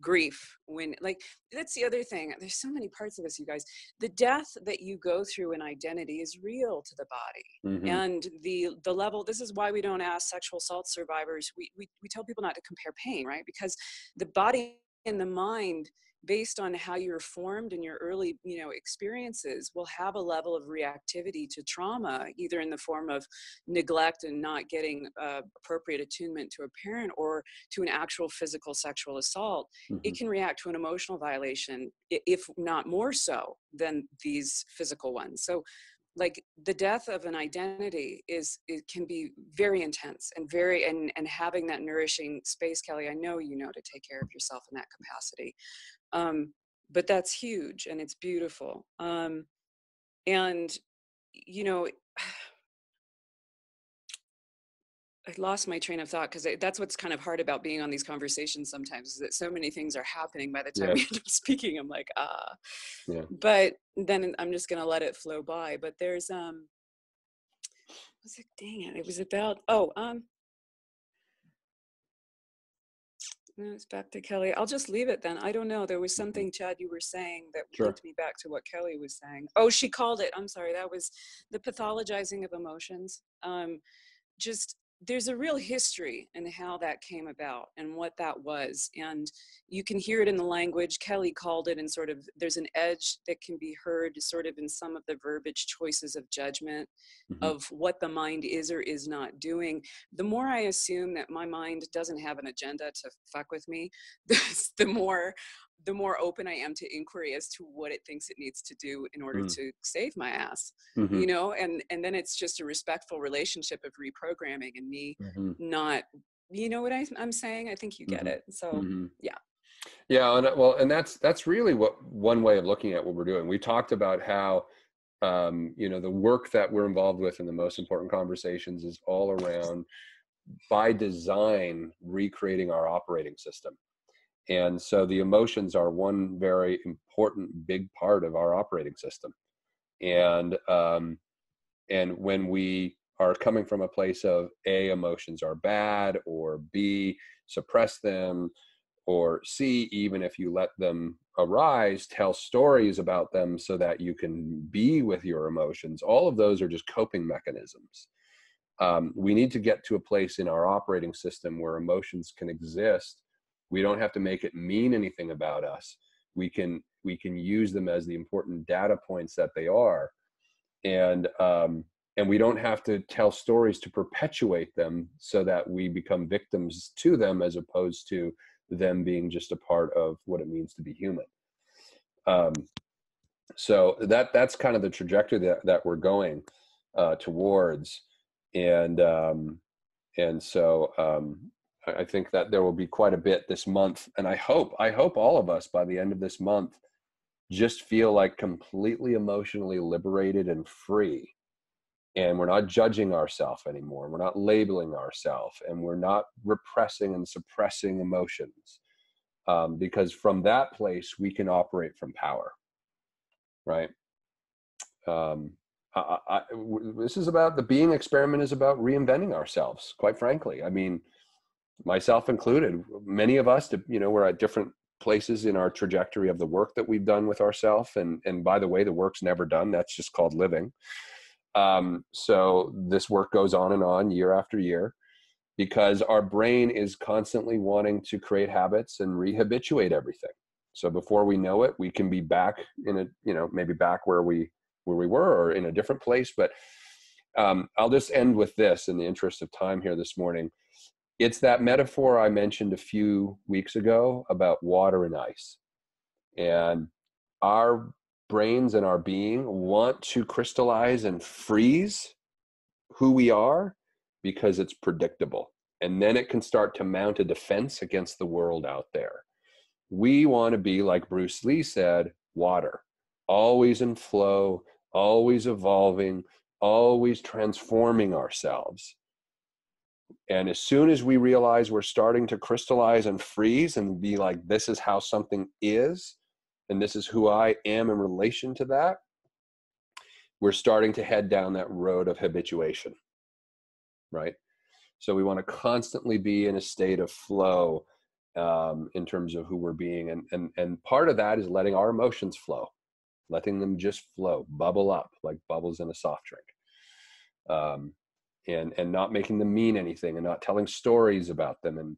Speaker 6: grief. When, like, that's the other thing. There's so many parts of this, you guys. The death that you go through in identity is real to the body. And the level, this is why we don't ask sexual assault survivors. We tell people not to compare pain, right? Because the body and the mind, based on how you're formed in your early, experiences, will have a level of reactivity to trauma, either in the form of neglect and not getting appropriate attunement to a parent, or to an actual physical sexual assault. It can react to an emotional violation, if not more so than these physical ones. So like the death of an identity it can be very intense and very, and having that nourishing space, Kelly, I know you know to take care of yourself in that capacity. But that's huge and it's beautiful. And, you know, I lost my train of thought because that's what's kind of hard about being on these conversations sometimes, is that so many things are happening by the time we end up speaking. I'm like, but then I'm just going to let it flow by. But there's, was it, dang it, it was about, no, it's back to Kelly. I'll just leave it then. I don't know. There was something, Chad, you were saying that linked me back to what Kelly was saying. Oh, she called it. I'm sorry. That was the pathologizing of emotions. Just there's a real history in how that came about and what that was. And you can hear it in the language. Kelly called it, and sort of there's an edge that can be heard sort of in some of the verbiage choices of judgment of what the mind is or is not doing. The more I assume that my mind doesn't have an agenda to fuck with me, the more open I am to inquiry as to what it thinks it needs to do in order to save my ass, you know, and then it's just a respectful relationship of reprogramming and me not, you know what I'm saying? I think you get it. So yeah.
Speaker 1: Yeah. And well, and that's really what one way of looking at what we're doing. We talked about how, you know, the work that we're involved with in the most important conversations is all around, by design, recreating our operating system. And so the emotions are one very important, big part of our operating system. And when we are coming from a place of A, emotions are bad, or B, suppress them, or C, even if you let them arise, tell stories about them so that you can be with your emotions. All of those are just coping mechanisms. We need to get to a place in our operating system where emotions can exist. We don't have to make it mean anything about us. We can use them as the important data points that they are. And we don't have to tell stories to perpetuate them so that we become victims to them, as opposed to them being just a part of what it means to be human. So that's kind of the trajectory that we're going towards. And so I think that there will be quite a bit this month. And I hope all of us by the end of this month just feel like completely emotionally liberated and free. And we're not judging ourselves anymore. We're not labeling ourselves, and we're not repressing and suppressing emotions. Because from that place, we can operate from power, right? This is about, the being experiment is about reinventing ourselves, quite frankly. I mean, myself included, many of us, you know, we're at different places in our trajectory of the work that we've done with ourselves. And by the way, the work's never done. That's just called living. So this work goes on and on year after year, because our brain is constantly wanting to create habits and rehabituate everything. So before we know it, we can be back in a, you know, maybe back where we were, or in a different place. But I'll just end with this in the interest of time here this morning. It's that metaphor I mentioned a few weeks ago about water and ice. And our brains and our being want to crystallize and freeze who we are because it's predictable. And then it can start to mount a defense against the world out there. We want to be, like Bruce Lee said, water, always in flow, always evolving, always transforming ourselves. And as soon as we realize we're starting to crystallize and freeze and be like, this is how something is, and this is who I am in relation to that, we're starting to head down that road of habituation, right? So we want to constantly be in a state of flow in terms of who we're being. And part of that is letting our emotions flow, letting them just flow, bubble up like bubbles in a soft drink. And not making them mean anything, and not telling stories about them, and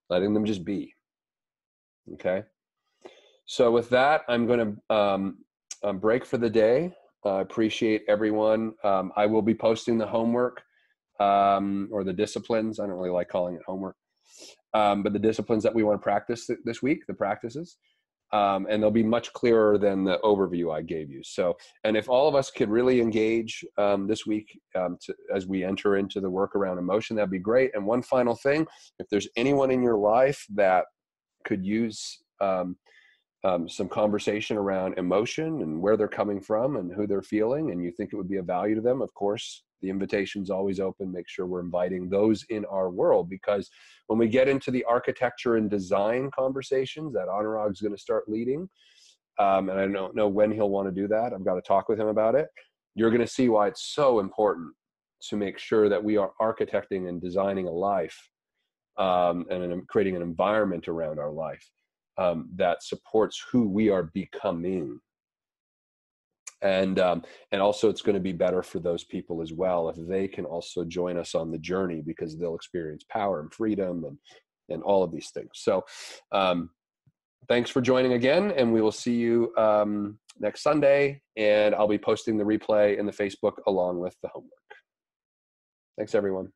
Speaker 1: letting them just be. Okay. So with that, I'm going to break for the day. I appreciate everyone. I will be posting the homework or the disciplines. I don't really like calling it homework, but the disciplines that we want to practice this week, the practices. And they'll be much clearer than the overview I gave you. So, and if all of us could really engage this week as we enter into the work around emotion, that'd be great. And one final thing, if there's anyone in your life that could use some conversation around emotion and where they're coming from and who they're feeling, and you think it would be of value to them, of course, the invitation's always open. Make sure we're inviting those in our world, because when we get into the architecture and design conversations that Anurag's going to start leading, and I don't know when he'll want to do that. I've got to talk with him about it. You're going to see why it's so important to make sure that we are architecting and designing a life and creating an environment around our life that supports who we are becoming. And also it's going to be better for those people as well if they can also join us on the journey, because they'll experience power and freedom and all of these things. So thanks for joining again, and we will see you next Sunday, and I'll be posting the replay in the Facebook along with the homework. Thanks, everyone.